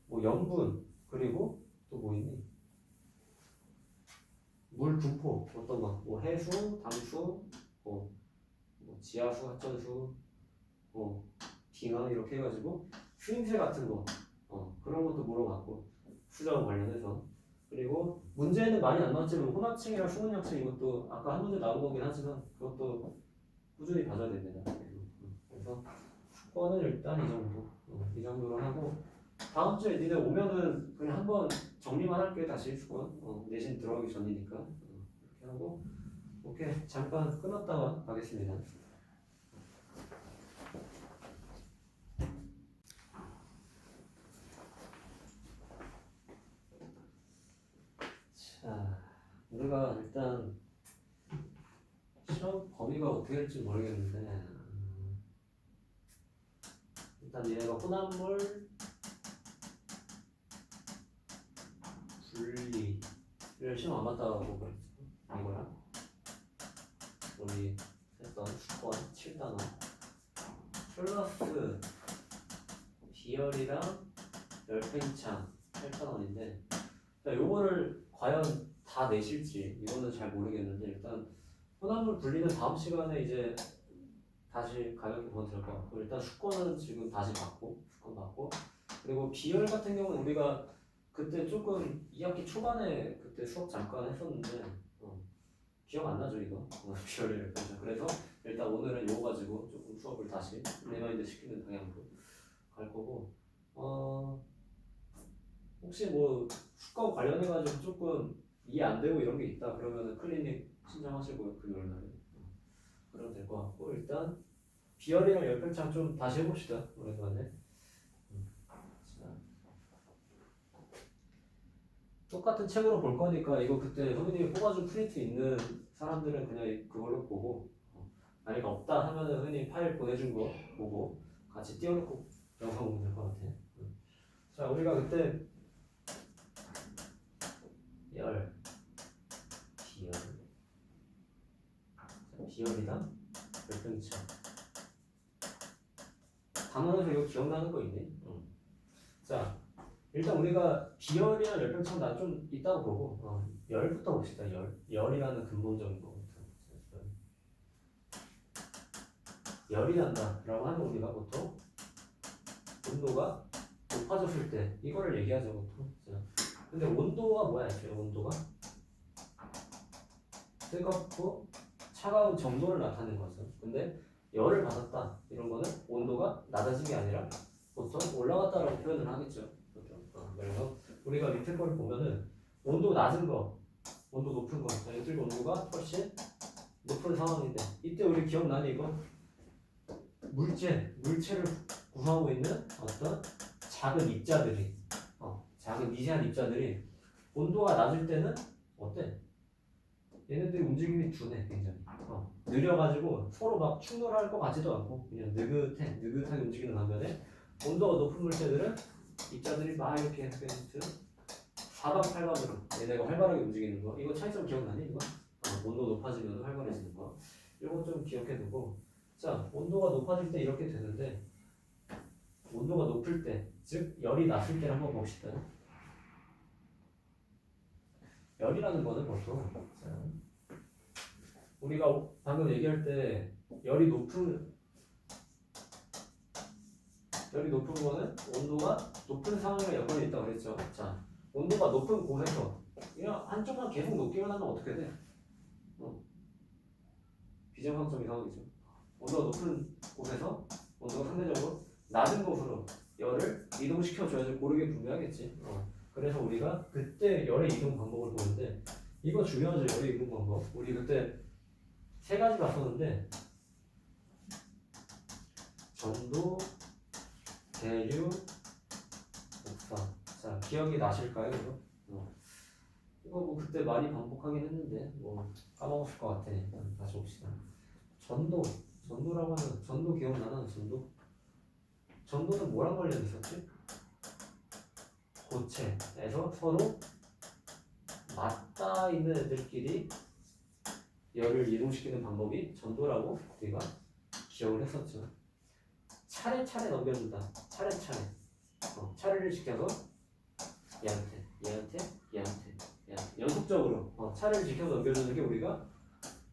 뭐 염분 그리고 또 뭐 있니? 물 분포 어떤 거? 뭐 해수, 담수, 뭐 지하수, 하천수, 빙하 이렇게 해가지고 수임새 같은 거 그런 것도 물어봤고 수자원 관련해서 그리고 문제는 많이 안 나왔지만 혼합층이랑 수문역층 이것도 아까 한 문제 나온 거긴 하지만 그것도 꾸준히 봐줘야 됩니다. 그래서 수권은 일단 이 정도 이 정도로 하고 다음 주에 니네 오면은 그냥 한번 정리만 할게 다시 수권 내신 들어가기 전이니까 이렇게 하고 오케이 잠깐 끊었다가 가겠습니다. 자 우리가 일단 시험 범위가 어떻게 될지 모르겠는데 일단 얘가 혼합물 분리를 시험 안 봤다고 그랬죠. 이거랑 우리 했던 수권 7단원 플러스 비열이랑 열팽창 8단원인데 요거를 과연 다 내실지 이거는 잘 모르겠는데 일단 혼합물 분리는 다음 시간에 이제 다시 가볍게 보면 될 것 같고 일단 수권은 지금 다시 수권 받고 그리고 비열 같은 경우는 우리가 그때 조금 2학기 초반에 그때 수업 잠깐 했었는데 기억 안 나죠 이거? 비열을 그래서 일단 오늘은 이거 가지고 조금 수업을 다시 리마인드 시키는 방향으로 갈 거고 혹시 뭐 수과 관련해 가지고 조금 이해 안 되고 이런 게 있다 그러면 클리닉 신청하시고 금요일 날에 그러면 될 것 같고 일단 비열이랑 열팽창 좀 다시 해봅시다 오랜만에. 똑같은 책으로 볼 거니까 이거 그때 선생님이 뽑아준 프린트 있는 사람들은 그냥 그걸로 보고 만약 없다 하면은 선생님 파일 보내준 거 보고 같이 띄워놓고 영상 보면 될 것 같아. 자 우리가 그때 비열이랑 열팽창 단원에서 이거 기억나는 거 있니? 자 일단 우리가 비열이랑 열팽창 나 좀 있다고 보고 열부터 봅시다. 열이라는 근본적인 거부터. 열이 난다라고 하면 우리가 보통 온도가 높아졌을 때 이거를 얘기하죠 보통. 근데 온도가 뭐야 이렇게 온도가 뜨겁고 차가운 정도를 나타내는 거죠. 근데 열을 받았다 이런 거는 온도가 낮아진 게 아니라 보통 올라갔다라고 표현을 하겠죠. 그래서 우리가 밑에 거를 보면은 온도 낮은 거, 온도 높은 거, 이들 온도가 훨씬 높은 상황인데 이때 우리 기억나니 이거 물체를 구성하고 있는 어떤 작은 입자들이 작은 미세한 입자들이 온도가 낮을 때는 어때? 얘네들이 움직임이 둔해 굉장히 느려가지고 서로 막 충돌할 것 같지도 않고 그냥 느긋하게 움직이는 반면에 온도가 높은 물체들은 입자들이 막 이렇게 사방팔방으로 얘네가 활발하게 움직이는 거 이거 차이점 기억나니 이거? 온도 높아지면 활발해지는 거 이거 좀 기억해두고 자 온도가 높아질 때 이렇게 되는데 온도가 높을 때 즉 열이 났을 때 한번 봅시다. 열이라는 거는 보통 우리가 방금 얘기할 때 열이 높은 거는 온도가 높은 상황에 여건이 있다고 그랬죠. 자, 온도가 높은 곳에서 그냥 한쪽만 계속 높기만 하면 어떻게 돼? 비정상적인 상황이죠. 온도가 높은 곳에서 온도가 상대적으로 낮은 곳으로 열을 이동시켜줘야지 고르게 분배하겠지. 그래서 우리가 그때 열의 이동 방법을 보는데 이거 중요하죠. 열의 이동 방법. 우리 그때 세 가지 봤었는데 전도, 대류, 기억이 나실까요? 이거? 이거 뭐 그때 많이 반복하긴 했는데 뭐 까먹었을 것 같아. 일단 다시 봅시다. 전도라고 하면 전도 기억나나? 전도는 뭐랑 관련 있었지? 고체에서 서로 맞닿아 있는 애들끼리 열을 이동시키는 방법이 전도라고 우리가 기억을 했었죠. 차례차례 넘겨준다. 차례차례. 차례를 시켜서 얘한테 연속적으로 차례를 지켜서 넘겨주는 게 우리가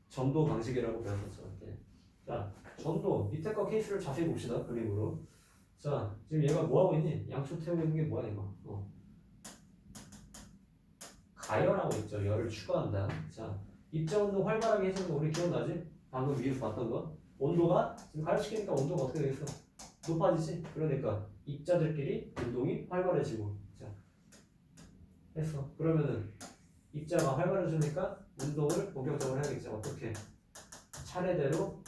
전도 방식이라고 배웠었죠. 네. 자, 전도 밑에 거 케이스를 자세히 봅시다. 그림으로. 자, 지금 얘가 뭐 하고 있니? 양초 태우고 있는 게 뭐야 이거? 가열하고 있죠. 열을 추가한다. 자, 입자 운동 활발하게 해주는 거 우리 기억나지? 방금 위에서 봤던 거. 온도가 지금 가열시키니까 온도가 어떻게 되겠어? 높아지지? 그러니까 입자들끼리 운동이 활발해지고. 자, 했어. 그러면은 입자가 활발해지니까 운동을 본격적으로 해야겠죠. 어떻게? 차례대로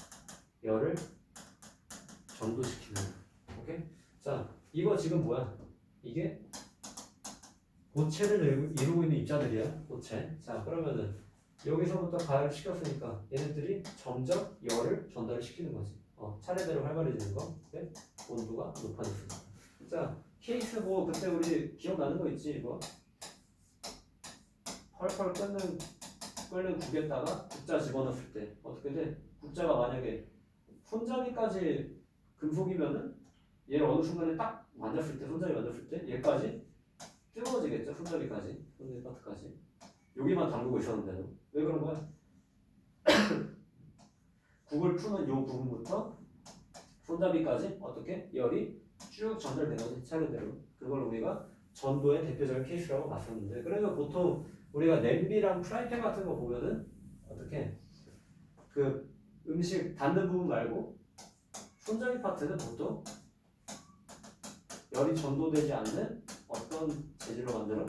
열을 전도시키는 거. 오케이? 자, 이거 지금 뭐야? 이게 고체를 이루고 있는 입자들이야. 고체. 자, 그러면은 여기서부터 가열을 시켰으니까 얘네들이 점점 열을 전달을 시키는 거지. 차례대로 활발해지는 거. 네? 온도가 높아졌습니다. 자, 케이스 뭐 그때 우리 기억나는 거 있지 이거? 펄펄 끓는 국에다가 국자 집어넣었을 때 어떻게 돼? 국자가 만약에 손잡이까지 금속이면은 얘를 어느 순간에 딱 만졌을 때, 손잡이 만졌을 때 얘까지 뜨거워지겠죠? 손잡이까지, 손잡이 파트까지. 여기만 담그고 있었는데도 왜 그런 거야? 국을 푸는 요 부분부터 손잡이까지 어떻게 열이 쭉 전달되는 거지 차례대로. 그걸 우리가 전도의 대표적인 케이스라고 봤었는데, 그래서 보통 우리가 냄비랑 프라이팬 같은 거 보면은 어떻게 그 음식 닿는 부분 말고 손잡이 파트는 보통 열이 전도되지 않는 어떤 재질로 만들어?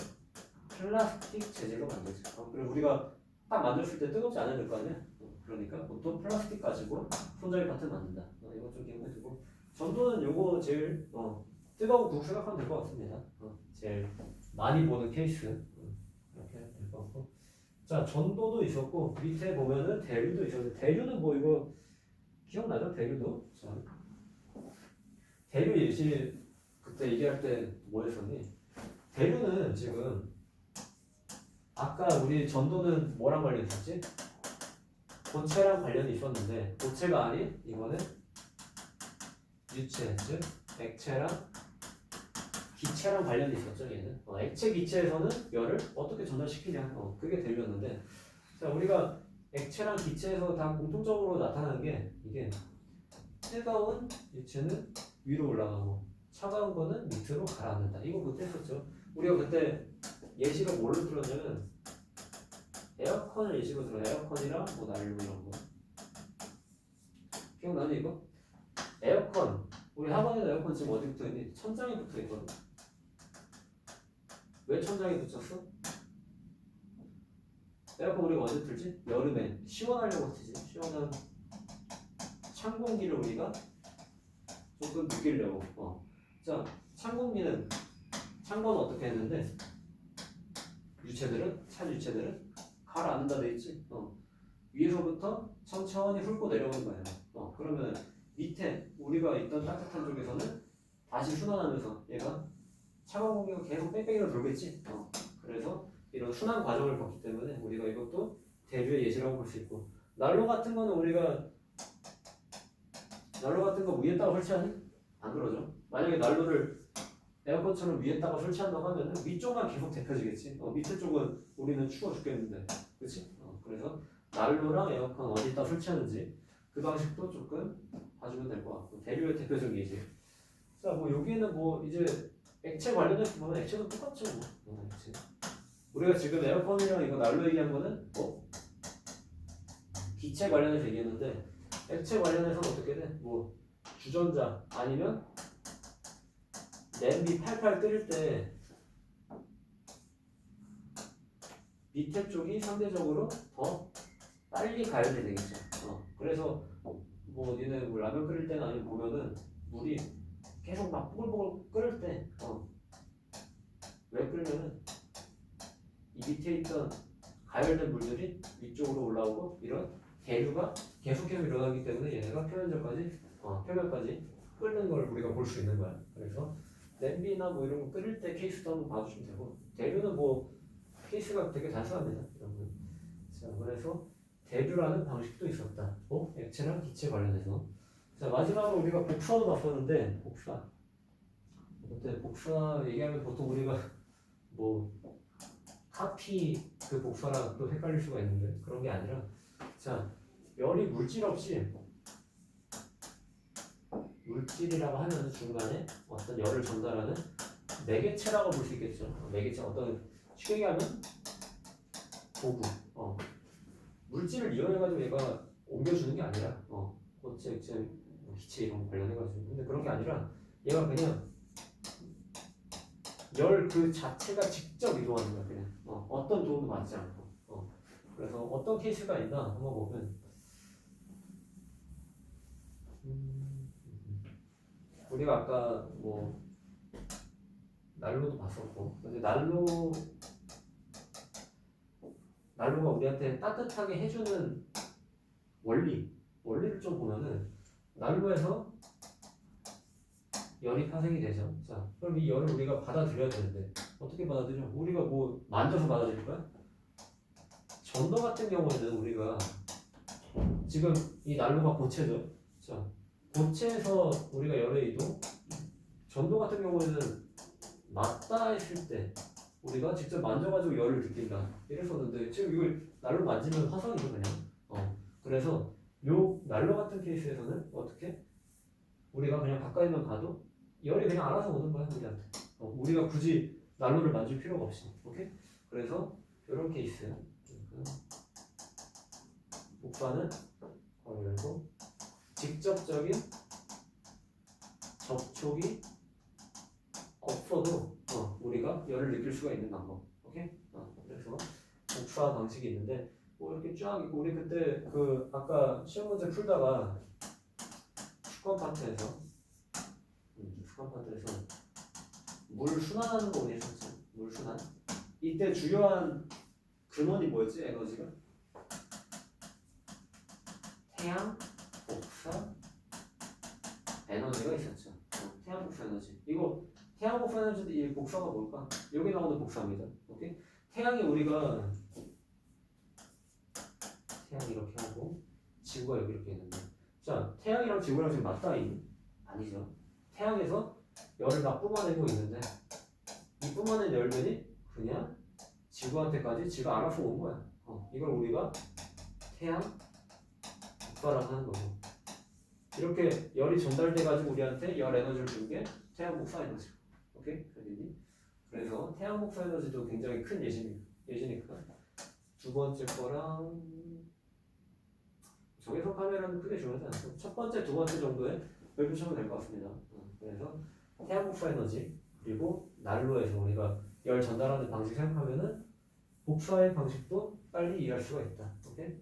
플라스틱 재질로 만들죠. 그리고 우리가 딱 만졌을 때 뜨겁지 않아야 될 거 아니야? 그러니까 보통 플라스틱 가지고 손잡이 파트 만든다. 이거 좀 기억해두고. 전도는 요거 제일 뜨거운 국 생각하면 될 것 같습니다. 제일 많이 보는 케이스. 이렇게 될 것 같고. 자, 전도도 있었고 밑에 보면은 대류도 있었는데, 대류는 뭐 이거 기억나죠? 대류도. 자, 대류 예시 그때 얘기할 때 뭐 했었니? 대류는 지금 아까 우리 전도는 뭐랑 관련이 있었지? 고체랑 관련이 있었는데, 고체가 아닌 이거는 유체, 즉 액체랑 기체랑 관련이 있었죠. 얘는 액체 기체에서는 열을 어떻게 전달시키냐, 그게 대류였는데, 자, 우리가 액체랑 기체에서 다 공통적으로 나타나는 게 이게 뜨거운 유체는 위로 올라가고 차가운 거는 밑으로 가라앉는다. 이거 그때 했었죠. 우리가 그때 예시로 뭘로 들었냐면 에어컨을 예시로 들어. 에어컨이랑 뭐 난로 이런 거 기억나니 이거? 에어컨, 우리 학원에도 에어컨 지금 어디 붙어 있니? 천장에 붙어 있거든. 왜 천장에 붙였어? 에어컨 우리가 언제 틀지? 여름에 시원하려고 틀지. 시원한 찬 공기를 우리가 조금 느끼려고. 자, 찬 공기는, 찬 건 어떻게 했는데 유체들은, 찬 유체들은 가라앉는다 돼 있지. 위에서부터 천천히 훑고 내려오는 거예요. 그러면 밑에 우리가 있던 따뜻한 쪽에서는 다시 순환하면서 얘가 차가운 공기가 계속 뺑뺑이로 돌겠지. 그래서 이런 순환 과정을 겪기 때문에 우리가 이것도 대류의 예시라고 볼 수 있고, 난로 같은 거는 우리가 난로 같은 거 위에다가 설치하니? 안 그러죠. 만약에 난로를 에어컨처럼 위에다가 설치한다고 하면 위쪽만 계속 데펴지겠지. 밑에 쪽은 우리는 추워 죽겠는데, 그렇지? 그래서 난로랑 에어컨 어디다 설치하는지 그 방식도 조금 봐주면 될 것 같고, 대류의 대표적인 예시. 자, 뭐 여기는 뭐 이제 액체 관련해서 보면 액체도 똑같죠. 뭐. 액체. 우리가 지금 에어컨이랑 이거 난로 얘기한 거는 기체 관련해서 얘기했는데, 액체 관련해서는 어떻게 돼? 뭐 주전자 아니면 냄비 팔팔 끓일 때 밑에 쪽이 상대적으로 더 빨리 가열이 되겠죠. 그래서 뭐 니네 뭐 라면 끓일 때나 아니면 보면은 물이 계속 막 뽀글뽀글 끓을 때 왜 끓냐면 이 밑에 있던 가열된 물들이 위쪽으로 올라오고 이런 대류가 계속해서 일어나기 때문에 얘네가 표면까지 끓는 걸 우리가 볼 수 있는 거야. 그래서 냄비나 뭐 이런 거 끓일 때 케이스도 한번 봐주시면 되고, 대류는 뭐 케이스가 되게 단순합니다. 이런 거. 자, 그래서 대류라는 방식도 있었다. 액체랑 기체 관련해서. 자, 마지막으로 우리가 복사도 봤었는데, 복사. 그때 복사 얘기하면 보통 우리가 뭐 카피 그 복사랑 또 헷갈릴 수가 있는데 그런 게 아니라, 자, 열이 물질 없이 물질이라고 하면 중간에 어떤 열을 전달하는 매개체라고 볼 수 있겠죠. 매개체, 어떤 쉽게 얘기하면 도구. 물질을 이용해가지고 얘가 옮겨주는 게 아니라 고체, 액체, 뭐 기체 이런 거 관련해가지고. 근데 그런 게 아니라 얘가 그냥 열 그 자체가 직접 이동하는 거야. 그냥 어떤 도움도 받지 않고. 그래서 어떤 케이스가 있나 한번 보면, 우리가 아까 뭐 난로도 봤었고, 근데 난로가 우리한테 따뜻하게 해주는 원리를 좀 보면은, 난로에서 열이 파생이 되죠. 자, 그럼 이 열을 우리가 받아들여야 되는데 어떻게 받아들여? 우리가 뭐 만져서 받아들일 거야? 전도 같은 경우에는 우리가 지금 이 난로가 고체죠. 자, 고체에서 우리가 열의 이동, 전도 같은 경우에는 맞다 했을 때 우리가 직접 만져가지고 열을 느낀다 이랬었는데, 지금 이걸 난로 만지면 화성이죠 그냥. 그래서 요 난로 같은 케이스에서는 어떻게? 우리가 그냥 가까이만 가도 열이 그냥 알아서 오는 거야 우리한테. 우리가 굳이 난로를 만질 필요가 없이. 오케이? 그래서 이런 케이스. 복사는 열고 직접적인 접촉이 없어도 우리가 열을 느낄 수가 있는 방법. 오케이? 그래서 복사 방식이 있는데 뭐 이렇게 쫙 있고, 우리 그때 그 아까 시험 문제 풀다가 수권 파트에서 물 순환하는 거 우리 했었죠. 물 순환. 이때 주요한 근원이 뭐였지? 에너지가 태양 복사 에너지가 있었죠. 태양 복사 에너지. 이거 태양 복사 에너지, 이 복사가 뭘까? 여기 나오는 복사입니다. 오케이? 태양이 우리가 태양 이렇게 하고 지구가 여기 이렇게 있는데, 자, 태양이랑 지구랑 지금 맞닿아 있니? 아니죠. 태양에서 열을 다 뿜어내고 있는데 이 뿜어낸 열들이 그냥 지구한테까지 지가 알아서 온 거야. 이걸 우리가 태양 복사라고 하는 거고, 이렇게 열이 전달돼가지고 우리한테 열 에너지를 준 게 태양 복사 에너지. 오케이? 그래서 태양 복사 에너지도 굉장히 큰 예시니까 두 번째 거랑 적외선 카메라는 크게 중요하지 않고 첫 번째, 두 번째 정도에 넓히시면 될 것 같습니다. 그래서 태양 복사 에너지, 그리고 난로에서 우리가 열 전달하는 방식 생각하면은 복사의 방식도 빨리 이해할 수가 있다. 오케이?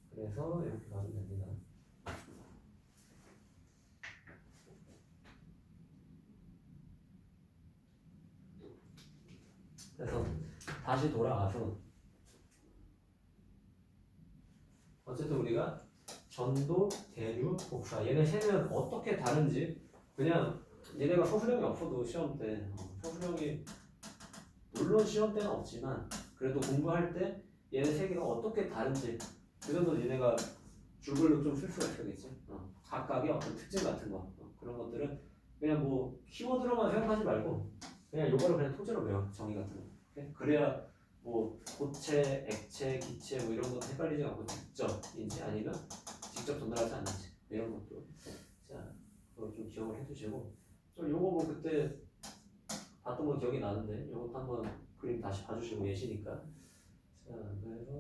그래서 이렇게 가면 됩니다. 그래서 다시 돌아가서 어쨌든 우리가 전도, 대류, 복사, 얘네 세는 어떻게 다른지, 그냥 얘네가 소수령이 없어도 시험 때 소수령이 물론 시험 때는 없지만 그래도 공부할 때 얘네 세 개가 어떻게 다른지 그 정도 얘네가 줄글로 좀 쓸 수가 있겠지. 각각의 어떤 특징 같은 거, 그런 것들은 그냥 뭐 키워드로만 생각하지 말고 그냥 요거를 그냥 토대로 외워. 정의 같은 거. 오케이? 그래야 뭐 고체, 액체, 기체 뭐 이런 것도 헷갈리지 않고 직접인지 아니면 직접 전달하지 않는지 이런 것도 자 그거 좀 기억을 해두시고, 좀 요거 뭐 그때 봤던 거 기억이 나는데 요것도 한번 그림 다시 봐주시고 예시니까. 자, 그래서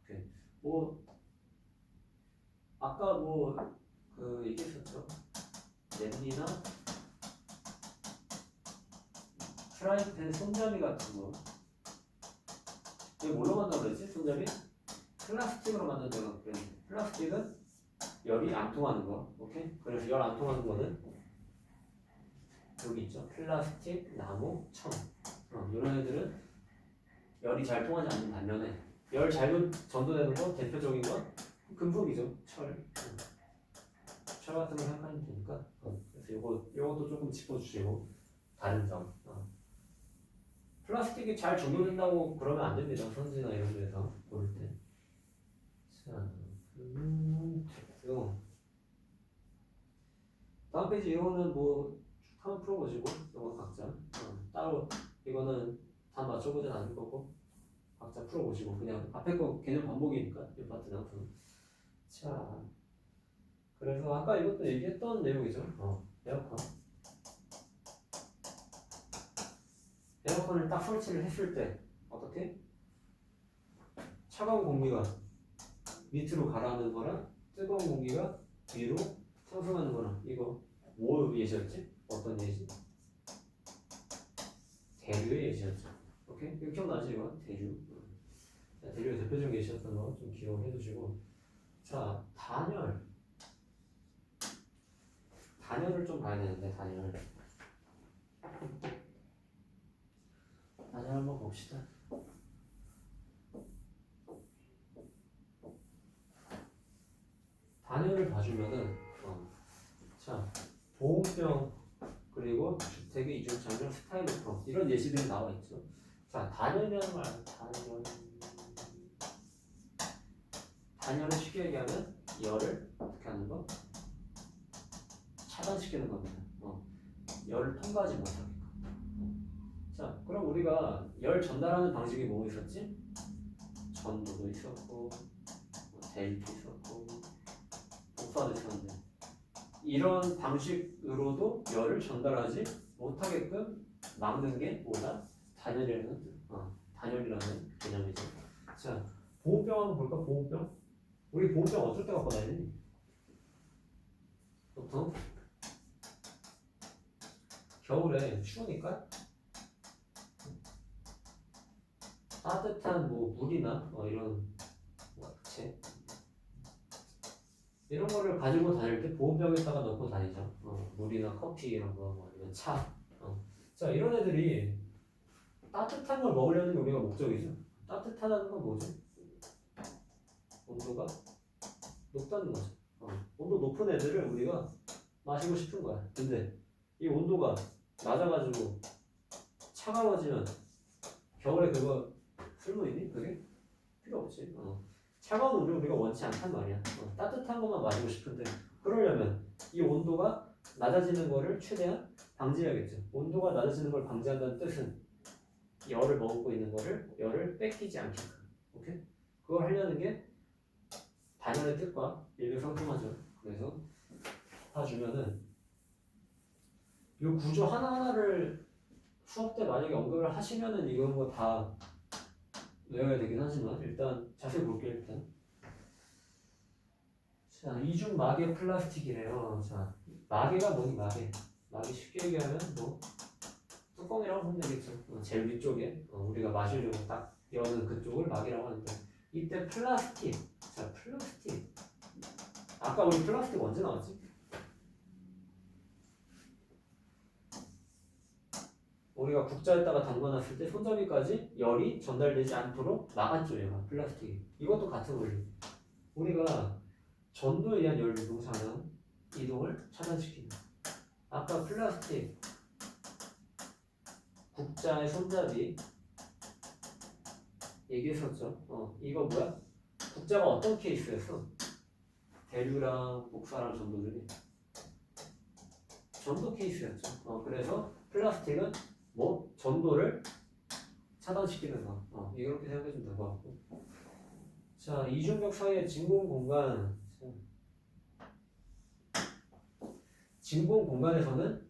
오케이. 뭐 아까 뭐 그 얘기했었죠. 냄비나 프라이팬 손잡이 같은 거. 이게 뭘로 만든다고 그랬지? 손잡이? 플라스틱으로 만든다고 그랬는데, 플라스틱은 열이 안 통하는 거. 오케이? 그래서 열 안 통하는 거는 여기 있죠. 플라스틱, 나무, 천. 이런 애들은 열이 잘 통하지 않는 반면에 열 잘 전도되는 거 대표적인 건 금속이죠. 철 같은 거 생각하면 되니까. 그래서 요것도 조금 짚어주시고 다른 점. 플라스틱이 잘 전도된다고 그러면 안 됩니다. 선지나 이런 데서 볼 때. 자, 됐고요. 다음 페이지 이거는 뭐 한번 풀어보시고 이거 각자 따로 이거는 다 맞춰보진 않을 거고 각자 풀어보시고 그냥 앞에 거 개념 반복이니까 이 파트는. 자, 그래서 아까 이것도 얘기했던 내용이죠. 에어컨. 에어컨을 딱 설치를 했을 때 어떻게? 차가운 공기가 밑으로 가라앉는 거랑 뜨거운 공기가 위로 상승하는 거랑 이거 뭐 예시였지? 어떤 예시? 대류의 예시였죠. 오케이? 이거 기억나지 이거? 대류. 자, 대류의 대표적인 예시였던 거 좀 기억해 두시고. 자, 단열을 좀 봐야 되는데 단열 한번 봅시다. 단열을 봐주면은 자, 보온병 그리고 주택의 이중 장력 스타일로펌 이런 예시들이 나와 있죠. 자, 단열이라는 말 단열을 쉽게 얘기하면 열을 어떻게 하는 거? 차단시키는 겁니다. 열을 통과하지 못하게끔. 자, 그럼 우리가 열 전달하는 방식이 뭐 있었지? 전도도 있었고, 대입도 있었고, 복사도 있었는데 이런 방식으로도 열을 전달하지 못하게끔 막는 게 뭐다? 단열이라는 개념이죠. 자, 보온병 한번 볼까? 보온병. 우리 보온병 어쩔 때 갖고 다니니? 보통 겨울에 추우니까 따뜻한 뭐 물이나 이런 액체 이런 거를 가지고 다닐 때 보온병에다가 넣고 다니죠. 물이나 커피 이런 거, 뭐 아니면 차. 자, 이런 애들이 따뜻한 걸 먹으려는 게 우리가 목적이죠. 따뜻하다는 건 뭐지? 온도가 높다는 거죠. 온도 높은 애들을 우리가 마시고 싶은 거야. 근데 이 온도가 낮아가지고 차가워지면 겨울에 그거 쓸모있니? 그게? 필요 없지. 차가운 물을 우리가 원치 않단 말이야. 따뜻한 것만 마시고 싶은데 그러려면 이 온도가 낮아지는 거를 최대한 방지해야겠죠. 온도가 낮아지는 걸 방지한다는 뜻은 열을 머금고 있는 거를 열을 뺏기지 않게끔. 오케이? 그걸 하려는 게 단열의 뜻과 일맥상통하죠. 그래서 다 주면은 이 구조 하나하나를 수업 때 만약에 언급을 하시면은 이런 거 다 외워야 되긴 하지만 일단 자세히 볼게요. 일단 자, 이중 마개 플라스틱이래요. 자, 마개가 뭐니? 마개 쉽게 얘기하면 뭐 뚜껑이라고 보면 되겠죠. 제일 위쪽에 우리가 마시려고 딱 여는 그쪽을 마개라고 하는데 이때 플라스틱. 자, 플라스틱 아까 우리 플라스틱 언제 나왔지? 우리가 국자에다가 담가놨을 때 손잡이까지 열이 전달되지 않도록 막았죠. 얘가 플라스틱이. 이것도 같은 원리. 우리가 전도에 의한 열 이동사는 이동을 차단시킨다. 아까 플라스틱 국자의 손잡이 얘기했었죠. 이거 뭐야? 국자가 어떤 케이스였어? 대류랑 복사랑 전도들이 전도 케이스였죠. 그래서 플라스틱은 뭐 전도를 차단시키는 거. 이렇게 생각해 주면 될 것 같고. 자, 이중벽 사이의 진공 공간. 진공 공간에서는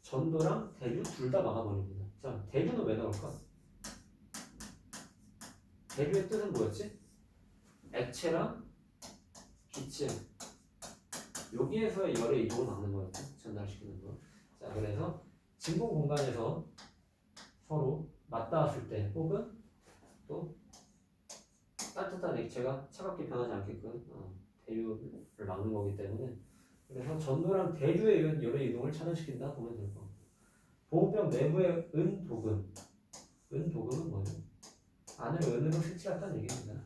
전도랑 대류 둘 다 막아버립니다. 자, 대류는 왜 나올까? 대류의 뜻은 뭐였지? 액체랑 기체. 여기에서의 열의 이동을 막는 거였죠. 전달시키는 거. 자, 그래서 진공 공간에서 서로 맞닿았을 때 혹은 또 따뜻한 액체가 차갑게 변하지 않게끔 대류를 막는 거기 때문에 그래서 전도랑 대류에 의한 열의 이동을 차단시킨다 보면 될 거. 보온병 내부의 은, 독은 은도금은 뭐죠? 안을 은으로 색칠했다는 얘기입니다.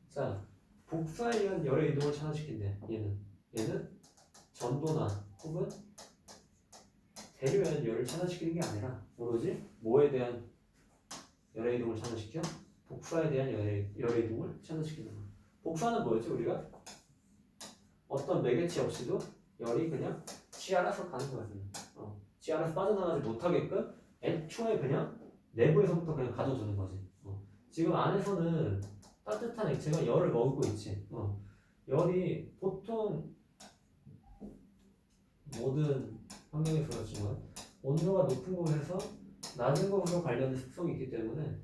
자, 복사에 의한 열의 이동을 차단시킨대. 얘는 전도나 혹은 대류에 의한 열을 차단시키는 게 아니라 오로지 뭐에 대한 열의 이동을 차단시켜? 복사에 대한 열의 이동을 차단시키는 거야. 복사는 뭐였지 우리가? 어떤 매개체 없이도 열이 그냥 지 알아서 가는 거야. 지 알아서 빠져나가지 못하게끔 애초에 그냥 내부에서부터 그냥 가둬두는 거지. 지금 안에서는 따뜻한 액체가 열을 머금고 있지. 열이 보통 모든 환경에서 그렇지만 온도가 높은 곳에서 낮은 곳으로 관련된 습성이 있기 때문에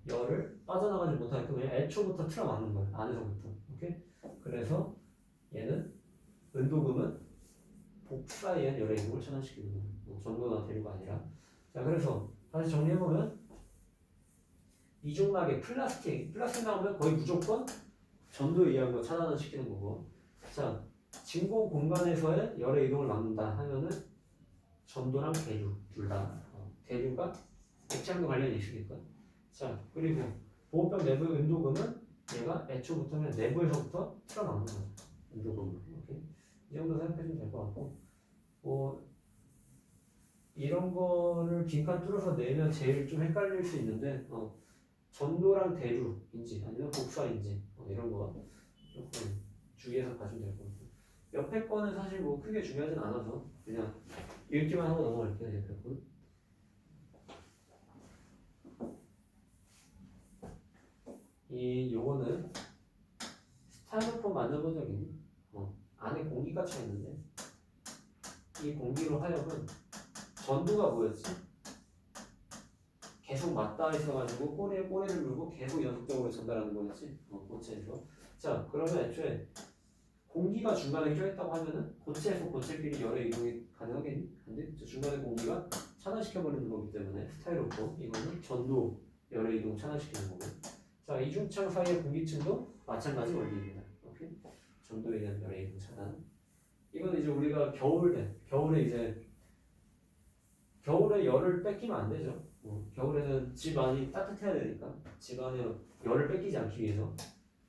열을 빠져나가지 못하게끔 그냥 애초부터 틀어막는 거야. 안에서부터. 오케이? 그래서 얘는 은도금은 복사에 의한 열의 이동을 차단시키는 거야. 전도나 대류가 아니라. 자, 그래서 다시 정리해보면 이중막의 플라스틱 나오면 거의 무조건 전도에 의한 거 차단을 시키는 거고. 자, 진공 공간에서의 열의 이동을 막는다 하면은 전도랑 대류 둘 다. 대류가 액체랑도 관련이 있으니까. 자, 그리고 보호병 내부의 은도금은 얘가 애초부터 그냥 내부에서부터 틀어막는 거죠. 은도금을. 오케이? 이 정도 생각해주면 될 것 같고. 이런 거를 빈칸 뚫어서 내면 제일 좀 헷갈릴 수 있는데, 전도랑 대류인지 아니면 복사인지 이런 거 조금 주의해서 봐주면 될 것 같아요. 옆에 거는 사실 뭐 크게 중요하진 않아서 그냥 읽기만 하고 넘어갈게요. 옆에 거. 요거는 스타일로폼 만들어본 적 있니? 안에 공기가 차 있는데 이 공기로 하여금 전도가 뭐였지? 계속 맞닿아 있어가지고 꼬리에 꼬리를 물고 계속 연속적으로 전달하는 거였지? 고체에서. 자, 그러면 애초에 공기가 중간에 껴있다고 하면은 고체에서 고체끼리 열의 이동이 가능하겠니? 안 돼? 중간에 공기가 차단시켜버리는 거기 때문에 스타일로폼 이거는 전도 열의 이동 차단시키는 거고. 자, 이중창 사이의 공기층도 마찬가지 원리입니다. 오케이? 전도에 의한 열의 이동 차단. 이건 이제 우리가 겨울에 이제 겨울에 열을 뺏기면 안 되죠. 겨울에는 집 안이 따뜻해야 되니까 집 안에 열을 뺏기지 않기 위해서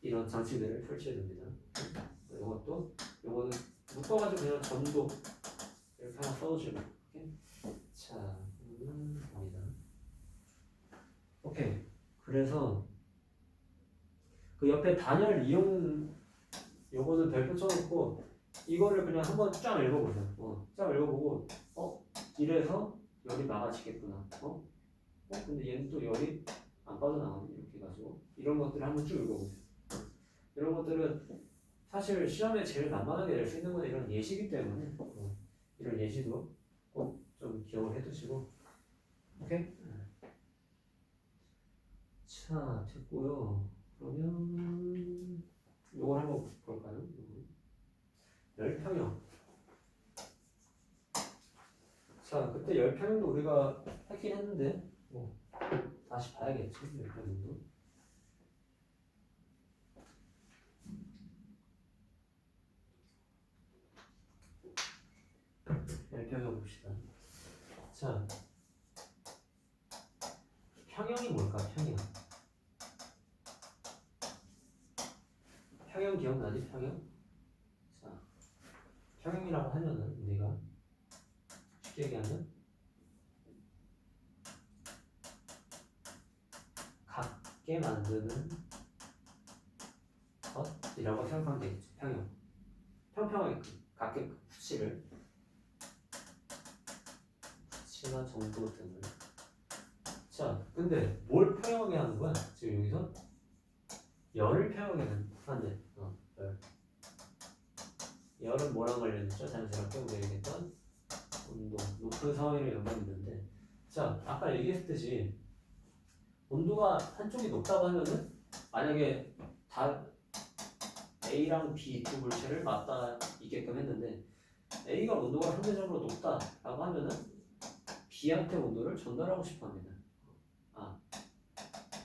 이런 장치들을 설치해야 됩니다. 요거는 묶어가지고 그냥 전도 이렇게 하나 써주시면. 자, 갑니다. 오케이. 그래서 그 옆에 단열 이용 요거는 별표 쳐놓고 이거를 그냥 한번 쫙 읽어보세요. 쫙 읽어보고 이래서 열이 막아지겠구나. 근데 얘는 또 열이 안 빠져나가네. 이렇게 해가지고 이런 것들을 한번 쭉 읽어보세요. 이런 것들은 사실 시험에 제일 만만하게 낼 수 있는 건 이런 예시이기 때문에 이런 예시도 꼭 좀 기억을 해두시고. 오케이? 자, 됐고요. 그러면 요걸 한번 볼까요? 열평형. 자, 그때 열평형도 우리가 했긴 했는데 다시 봐야겠죠. 열평형도. 열평형 봅시다. 자, 평형이 뭘까? 평형 기억나지? 평형? 자, 평형이라고 하면은 우리가 쉽게 얘기하면 같게 만드는 것이라고 생각하면 되겠죠. 평형. 평평하게 각계 수치나 정도 등을. 자, 근데 뭘 평형하게 하는 거야? 지금 여기서 열을 평형하게 하는데 열은 뭐랑 관련있죠? 자연스럽게 우리가 얘기했던 온도, 높은 상황이랑 연관이 있는데, 자, 아까 얘기했듯이 온도가 한쪽이 높다고 하면은 만약에 다 A랑 B 두 물체를 맞닿아 있게끔 했는데 A가 온도가 상대적으로 높다라고 하면은 B한테 온도를 전달하고 싶어 합니다.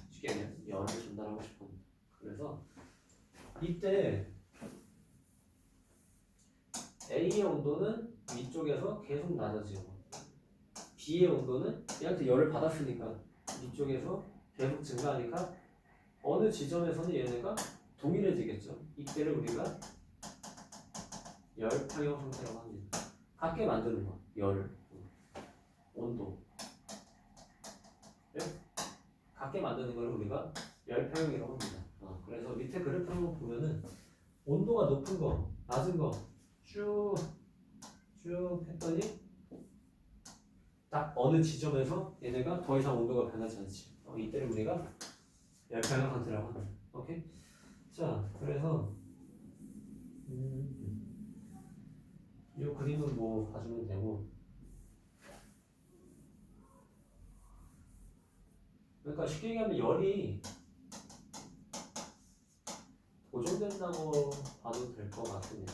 쉽게 얘기하면 열을 전달하고 싶어 합니다. 그래서 이때 A의 온도는 위쪽에서 계속 낮아지고 B의 온도는 얘한테 열을 받았으니까 이쪽에서 계속 증가하니까 어느 지점에서는 얘네가 동일해지겠죠. 이때를 우리가 열평형 상태라고 합니다. 갖게 만드는 거, 열, 온도. 갖게 만드는 걸 우리가 열평형이라고 합니다. 그래서 밑에 그래프 한번 보면은 온도가 높은 거, 낮은 거 쭉 했더니 딱 어느 지점에서 얘네가 더 이상 온도가 변하지 않지. 이때를 우리가 열평형 상태라고 합니다. 오케이? 자, 그래서 이 그림은 뭐 봐주면 되고, 그러니까 쉽게 얘기하면 열이 고정된다고 봐도 될 것 같습니다.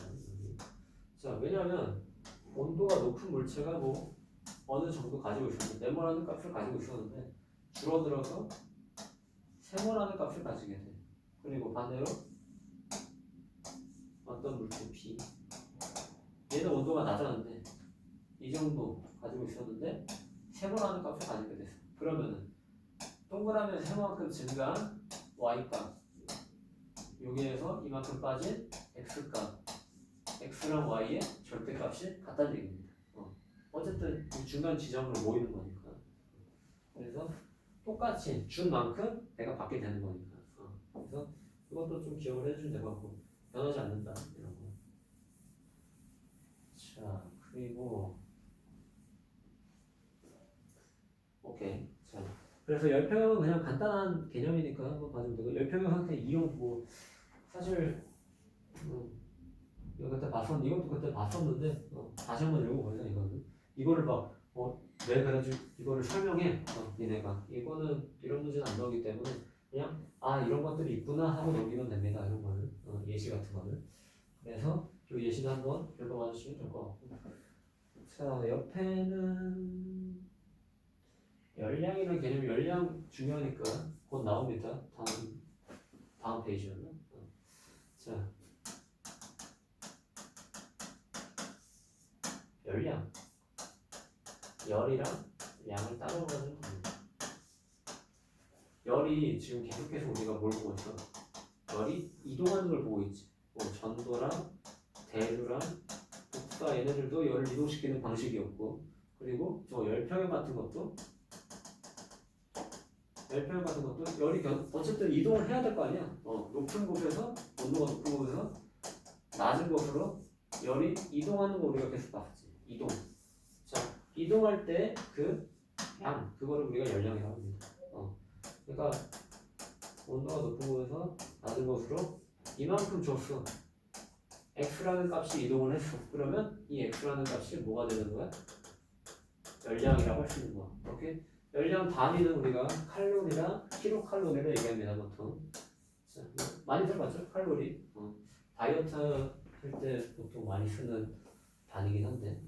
자, 왜냐하면 온도가 높은 물체가 뭐 어느 정도 가지고 있었는데 네모라는 값을 가지고 있었는데 줄어들어서 세모라는 값을 가지게 돼. 그리고 반대로 어떤 물체 P, 얘는 온도가 낮았는데 이 정도 가지고 있었는데 세모라는 값을 가지게 됐어. 그러면은 동그라미 세모만큼 증가한 y값, 여기에서 이만큼 빠진 x값, x랑 y의 절대값이 같다는 얘기입니다. 어쨌든 이 중간 지점으로 모이는 거니까. 그래서 똑같이 준 만큼 내가 받게 되는 거니까. 그래서 그것도 좀 기억을 해주면 될 것 같고, 변하지 않는다 이런 거. 자, 그리고 오케이. 자, 그래서 열평형은 그냥 간단한 개념이니까 한번 봐주면 되고, 열평형 상태 이용 뭐 사실 이거 그때 봤었는데, 이것도 그때 봤었는데 다시 한번 읽어보자. 이거를 막 왜 그래가지고 이거를 설명해. 니네가 이거는 이런 문제는 안 나오기 때문에 그냥 이런 것들이 있구나 하고 넘기면 됩니다. 이런 거는 예시 같은 거는. 그래서 이 예시도 한번 읽어봐 주시면 될 것 같고, 자, 옆에는 열량이라는 개념, 열량 중요하니까 곧 나옵니다. 다음 페이지였나? 자, 열량, 열이랑 양을 따로 가지고 갑니다. 열이 지금 계속해서 우리가 뭘 보고 있어? 열이 이동하는 걸 보고 있지. 뭐 전도랑 대류랑 복사, 얘네들도 열을 이동시키는 방식이었고, 그리고 저 열평형 같은 것도 열이 어쨌든 이동을 해야 될 거 아니야. 높은 곳에서, 온도가 높은 곳에서 낮은 곳으로 열이 이동하는 거 우리가 계속 봤지. 이동. 자, 이동할 때 그 양, 그거를 우리가 열량이라고 합니다. 그러니까 온도가 높은 곳에서 낮은 곳으로 이만큼 줬어. x라는 값이 이동을 했어. 그러면 이 x라는 값이 뭐가 되는 거야? 열량이라고 할 수 있는 거야. 오케이? 열량 단위는 우리가 칼로리랑 킬로칼로리를 얘기합니다, 보통. 자, 많이 들어봤죠? 칼로리. 다이어트 할 때 보통 많이 쓰는 단위긴 한데.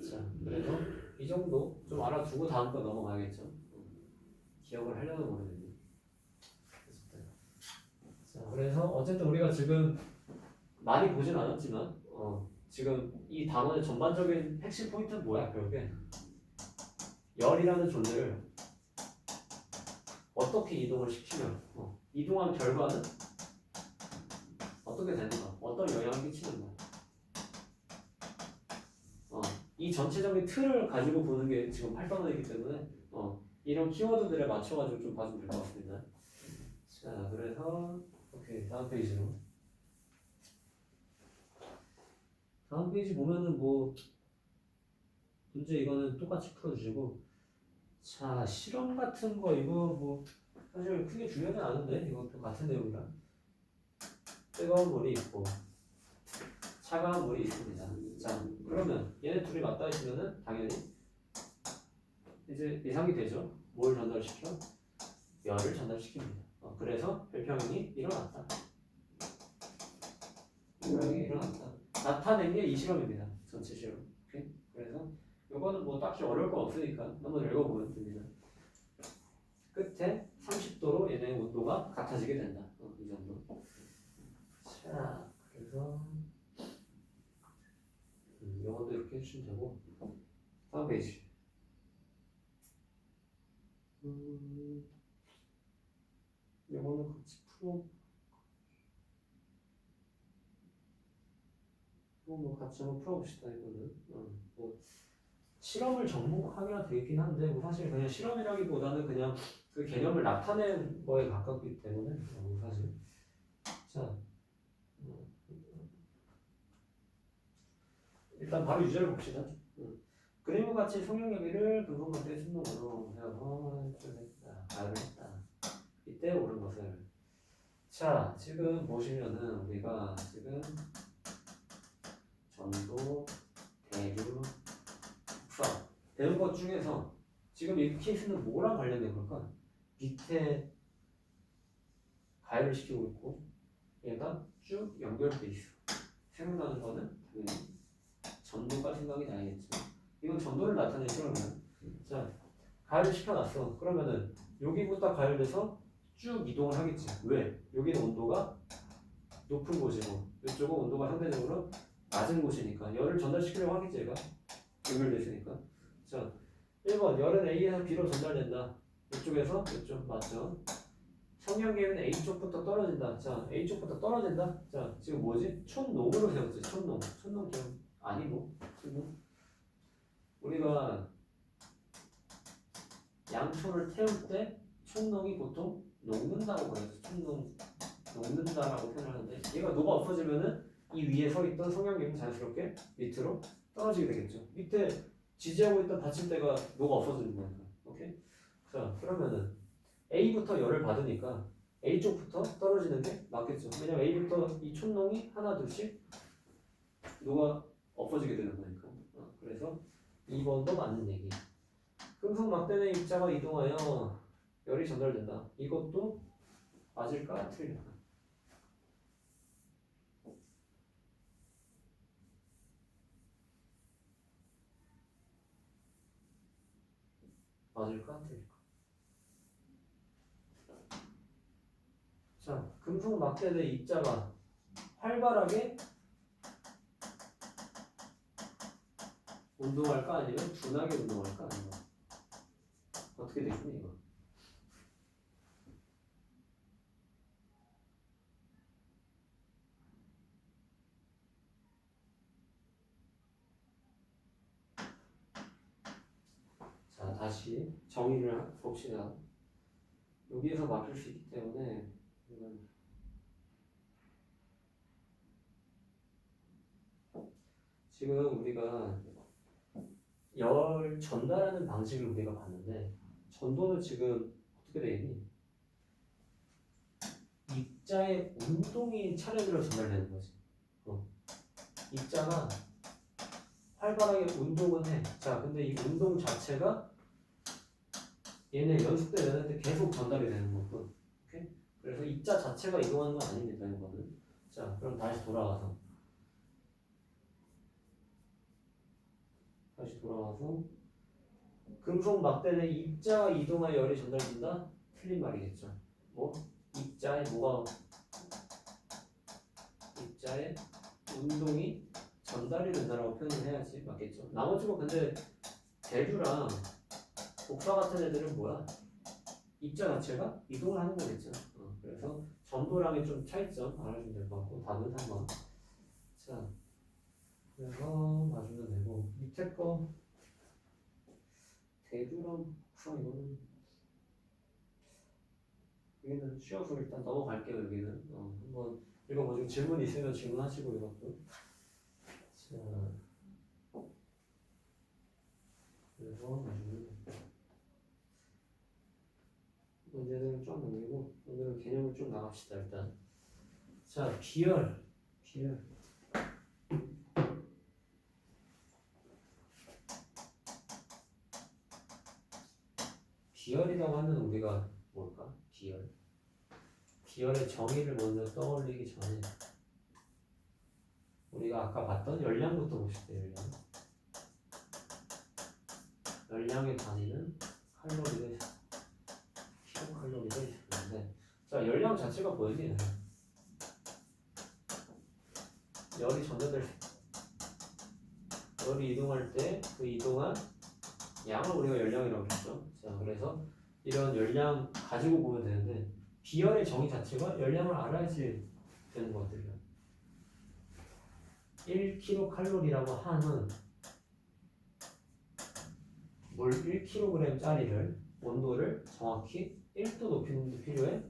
자, 그래서 이 정도 좀 알아두고 다음 거 넘어가야겠죠. 기억을 하려는 모르겠네. 자, 그래서 어쨌든 우리가 지금 많이 보진 않았지만, 지금 이 단원의 전반적인 핵심 포인트는 뭐야, 결국에? 열이라는 존재를 어떻게 이동을 시키면, 이동한 결과는 어떻게 되는가? 어떤 영향을 끼치는가? 이 전체적인 틀을 가지고 보는 게 지금 8단원이기 때문에 이런 키워드들에 맞춰가지고 좀 봐주면 될 것 같습니다. 자, 그래서 오케이, 다음 페이지로. 다음 페이지 보면은 뭐 문제 이거는 똑같이 풀어주시고, 자, 실험 같은 거 이거 뭐 사실 크게 중요하지 않은데 이것도 같은 내용이라. 뜨거운 물이 있고 차가운 물이 있습니다. 자, 그러면 얘네 둘이 맞닿아 있으면은 당연히 이제 예상이 되죠. 뭘 전달시켜? 열을 전달시킵니다. 그래서 별평형이 일어났다. 별평형이 일어났다. 나타낸 게 이 실험입니다. 전체 실험. 오케이? 그래서 이거는 뭐 딱히 어려울 건 없으니까 한번 읽어보면 됩니다. 끝에 30도로 얘네 온도가 같아지게 된다. 이 정도. 자, 그래서 영어도 이렇게 해주시면 되고, 다음 페이지. 같이 한번 풀어봅시다. 이거는 뭐 실험을 접목하기가 되긴 한데 뭐 사실 그냥 실험이라기보다는 그냥 그 개념을 나타낸 거에 가깝기 때문에 사실 자 일단 바로 유제를 봅시다. 그림과 같이 성형여비를 근본관계의 순동으로 해서 가열을 했다. 이때 옳은 것을 자 지금 보시면은 우리가 지금 전도, 대류, 국사 배운 것 중에서 지금 이 케이스는 뭐랑 관련된 걸까? 밑에 가열을 시키고 있고 얘가 쭉 연결돼 있어. 생각나는 거는 당연히 전도가 생각이 나야겠죠. 이건 전도를 나타내죠. 그러면 자 가열을 시켜놨어. 그러면은 여기부터 가열돼서 쭉 이동을 하겠지. 왜? 여기는 온도가 높은 곳이고 이쪽은 온도가 상대적으로 낮은 곳이니까 열을 전달시키려고 하겠지. 얘가 연결됐으니까. 자 1번 열은 A에서 B로 전달된다. 이쪽에서 이쪽 맞죠? 성형계는 A쪽부터 떨어진다. 자 A쪽부터 떨어진다. 자 지금 뭐지? 촌농으로 세웠지. 촌농 기억 아니고 지금 우리가 양초를 태울 때 촌농이 보통 녹는다고 그래서 녹는다라고 표현하는데 얘가 녹아 없어지면은 이 위에 서 있던 성형계는 자연스럽게 밑으로 떨어지게 되겠죠. 밑에 지지하고 있던 받침대가 녹아 없어지는 거니까. 오케이? 자 그러면은 A부터 열을 받으니까 A 쪽부터 떨어지는 게 맞겠죠. 왜냐면 A부터 이 촌농이 하나 둘씩 녹아 없어지게 되는 거니까. 그래서 2번도 맞는 얘기. 금속 막대의 입자가 이동하여 열이 전달된다. 이것도 맞을까? 틀릴까? 맞을까? 틀릴까? 자, 금속 막대의 입자가 활발하게 운동할까? 아니면 둔하게 운동할까? 아니면 어떻게 되겠니 이거? 자, 다시 정의를 봅시다. 여기에서 바뀔 수 있기 때문에 지금 우리가 열 전달하는 방식을 우리가 봤는데 전도는 지금 어떻게 되겠니? 입자의 운동이 차례대로 전달되는 거지. 입자가 활발하게 운동은 해. 자, 근데 이 운동 자체가 얘네 연습대 내는데 계속 전달이 되는 거고. 오케이? 그래서 입자 자체가 이동하는 건 아닙니다. 이거는. 자, 그럼 다시 돌아와서 금속 막대는 입자가 이동하여 열이 전달된다? 틀린 말이겠죠. 뭐? 입자의 운동이 전달이 된다라고 표현을 해야지 맞겠죠. 나머지 거 근데 대류랑 복사 같은 애들은 뭐야? 입자 자체가 이동을 하는 거겠죠. 그래서 전도량의 좀 차이점 알아주면 될 것 같고 답은 3번. 자, 그래서 봐주면 되고 밑에 거 대류랑 복사 이거는 여기는 쉬어서 일단 넘어갈게요. 여기는 한번 읽어보시고 질문 있으면 질문하시고 이것도 자 그래서 문제는 좀 넘기고 오늘은 개념을 좀 나갑시다. 일단 자 비열 비열이라고 하면 우리가 뭘까? 비열의 정의를 먼저 떠올리기 전에 우리가 아까 봤던 열량부터 봅시다. 열량의 단위는 칼로리가 있어. 킬로칼로리가 있었는데 자 열량 자체가 뭐지? 열이 전달될 열이 이동할 때 그 이동한 양을 우리가 열량이라고 했죠. 자 그래서 이런 열량 가지고 보면 되는데 비열의 정의 자체가 열량을 알아야지 되는 것들이야. 1kcal라고 하는 물 1kg짜리를 온도를 정확히 1도 높이는 데 필요해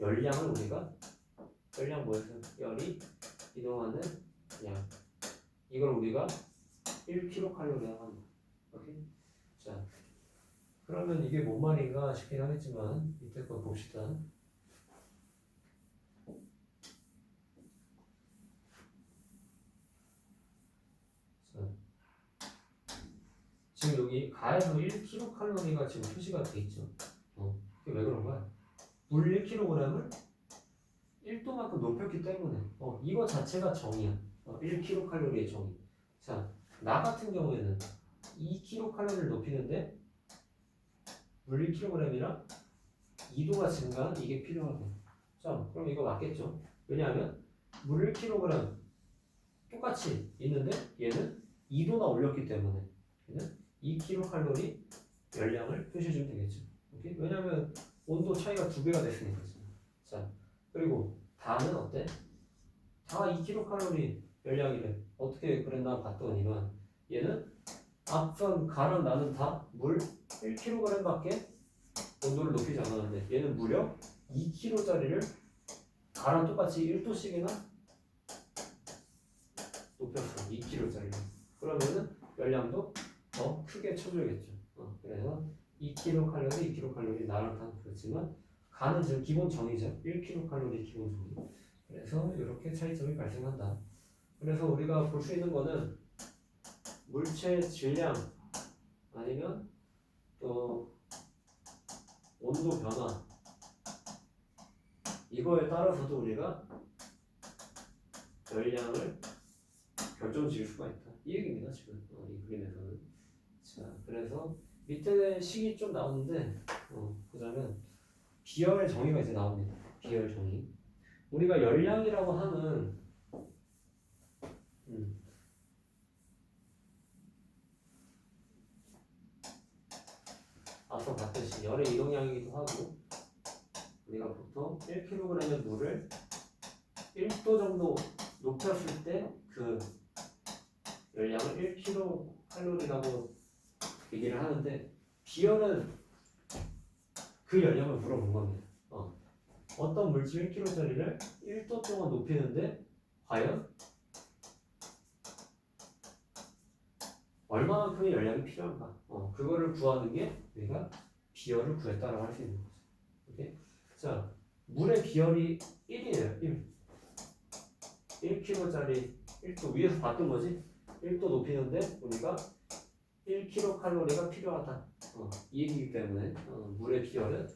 열량을 우리가 열량 뭐였어요? 열이 이동하는 양 이걸 우리가 1kcal라고 합니다. 오케이? 자, 그러면 이게 뭔 말인가 싶긴 하겠지만 밑에 거 봅시다. 자, 지금 여기 가에서 1kcal가 지금 표시가 돼 있죠. 그게 왜 그런 거야? 물 1kg을 1도만큼 높였기 때문에 이거 자체가 정의야. 1kcal의 정의. 자, 나 같은 경우에는 2kcal를 높이는데 물 1kg이랑 2도가 증가한 이게 필요하고. 자, 그럼 이거 맞겠죠? 왜냐하면 물 1kg 똑같이 있는데 얘는 2도나 올렸기 때문에 얘는 2kcal 열량을 표시해주면 되겠죠. 오케이? 왜냐하면 온도 차이가 2배가 됐으니까. 자, 그리고 다는 어때? 다 2kcal 열량이래. 어떻게 그랬나 봤더니만 얘는 앞선 가랑 나는 다 물 1kg밖에 온도를 높이지 않았는데 얘는 무려 2kg짜리를 가랑 똑같이 1도씩이나 높였어. 2kg짜리. 그러면은 열량도 더 크게 쳐줘야겠죠. 그래서 2kcal, 2kcal 나랑 다 그렇지만 가는 지금 기본 정의죠. 1kcal 기본 정의. 그래서 이렇게 차이점이 발생한다. 그래서 우리가 볼 수 있는 거는 물체 질량 아니면 또 온도 변화 이거에 따라서도 우리가 열량을 결정 지을 수가 있다. 이 얘기입니다. 지금 이 그림에서는. 자, 그래서 밑에 식이 좀 나오는데 보자면 비열 정의가 이제 나옵니다. 비열 정의. 우리가 열량이라고 하는 앞서 봤듯이 열의 이동량이기도 하고 우리가 보통 1kg의 물을 1도 정도 높였을 때 그 열량을 1kcal라고 얘기를 하는데 비열은 그 열량을 물어본 겁니다. 어떤 물질 1kg짜리를 1도 동안 높이는데 과연 얼마만큼의 열량이 필요한가? 그거를 구하는 게 우리가 비열을 구했다라고 할 수 있는 거죠. 오케이? 자, 물의 비열이 1이에요. 1kg짜리 1도 위에서 봤던 거지? 1도 높이는데 우리가 1kcal가 필요하다. 이 얘기이기 때문에 물의 비열은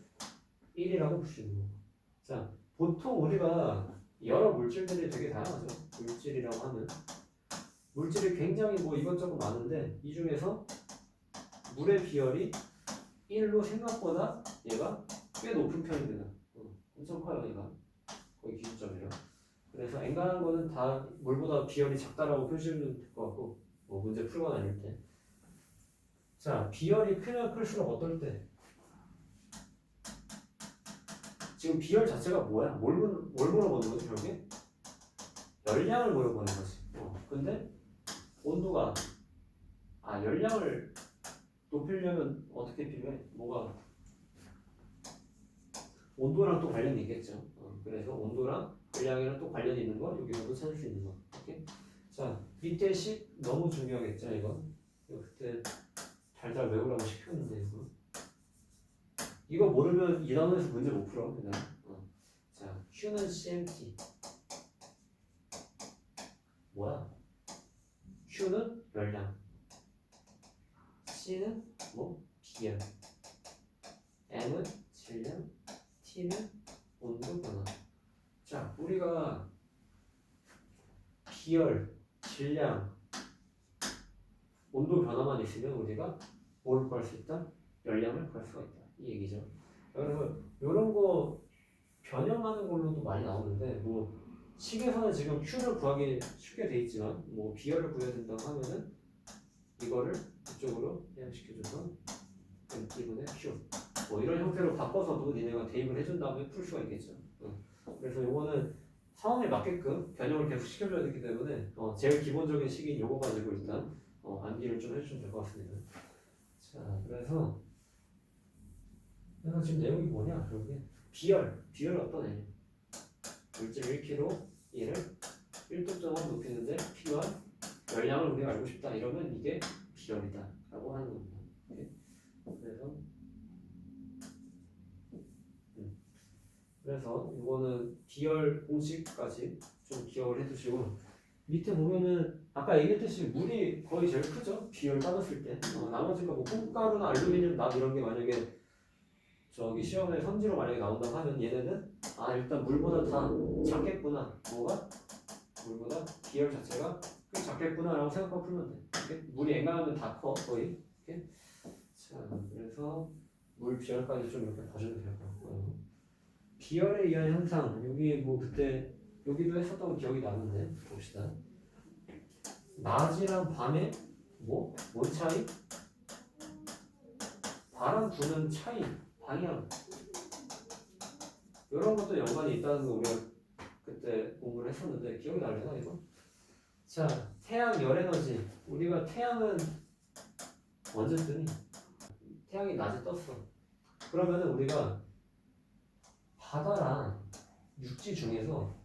1이라고 볼 수 있는 거고. 자, 보통 우리가 여러 물질들이 되게 다양하죠. 물질이라고 하면 물질이 굉장히 뭐 이것저것 많은데 이 중에서 물의 비열이 1로 생각보다 얘가 꽤 높은 편입니다. 엄청 커요, 얘가. 거의 기준점이라. 그래서 엔간한 거는 다 물보다 비열이 작다라고 표시하면 될 것 같고 뭐 문제 풀거나 아닐 때. 자, 비열이 크면 클수록 어떨 때? 지금 비열 자체가 뭐야? 뭘 물어보는 거지 결국에? 열량을 물어보는 거지. 근데 온도가 열량을 높이려면 어떻게 필요해? 뭐가 온도랑 또 관련이 있겠죠. 그래서 온도랑 열량이랑 또 관련이 있는 거 여기서도 찾을 수 있는 거. 오케이? 자, 밑에 식 너무 중요하겠죠 이거. 그때 달달 외우라고 시켰는데 이거 모르면 2단원에서 문제 못 풀어 그냥. 자, Q는 CMT 뭐야? Q는 열량, C는 뭐? 비열, M은 질량, T는 온도 변화. 자, 우리가 비열, 질량, 온도 변화만 있으면 우리가 뭘 구할 수 있다? 열량을 구할 수가 있다. 이 얘기죠. 여러분, 이런 거 변형하는 걸로도 많이 나오는데 뭐 식에서는 지금 Q를 구하기 쉽게 돼 있지만 뭐 비열을 구해야 된다고 하면은 이거를 이쪽으로 해양시켜줘서 M분의 Q 뭐 이런 형태로 바꿔서도 니네가 대입을 해준 다음에 풀 수가 있겠죠. 그래서 요거는 상황에 맞게끔 변형을 계속 시켜줘야 되기 때문에 제일 기본적인 식인 요거 가지고 일단 암기를 좀 해주시면 될 것 같습니다. 자, 그래서 지금 내용이 뭐냐? 결국에 비열 어떤 애? 물질 1kg 얘를 1도점으로 높이는데 필요한 열량을 우리가 알고 싶다. 이러면 이게 비열이다 라고 하는 겁니다. 오케이? 그래서 이거는 비열 공식까지 좀 기억을 해두시고, 밑에 보면은 아까 얘기했듯이 물이 거의 제일 크죠? 비열 따졌을 때. 나머지가 뭐 콩가루나 알루미늄, 납 이런 게 만약에 저기 시험에 선지로 만약에 나온다고 하면 얘네는 일단 물보다 다 작겠구나. 뭐가? 물보다 비열 자체가 꽤 작겠구나 라고 생각하고 풀면 돼. 이렇게? 물이 앵간하면 다 커 거의. 이렇게? 자, 그래서 물 비열까지 좀 이렇게 봐주면 될 것 같고요. 비열에 의한 현상, 여기 뭐 그때 여기도 했었던 기억이 나는데 봅시다. 낮이랑 밤에 뭔 차이? 바람 부는 차이, 방향, 이런 것도 연관이 있다는 거 우리가 그때 공부를 했었는데 기억이 나려나 이거? 자, 태양 열 에너지, 우리가 태양은 언제 뜨니? 태양이 낮에 떴어. 그러면은 우리가 바다랑 육지 중에서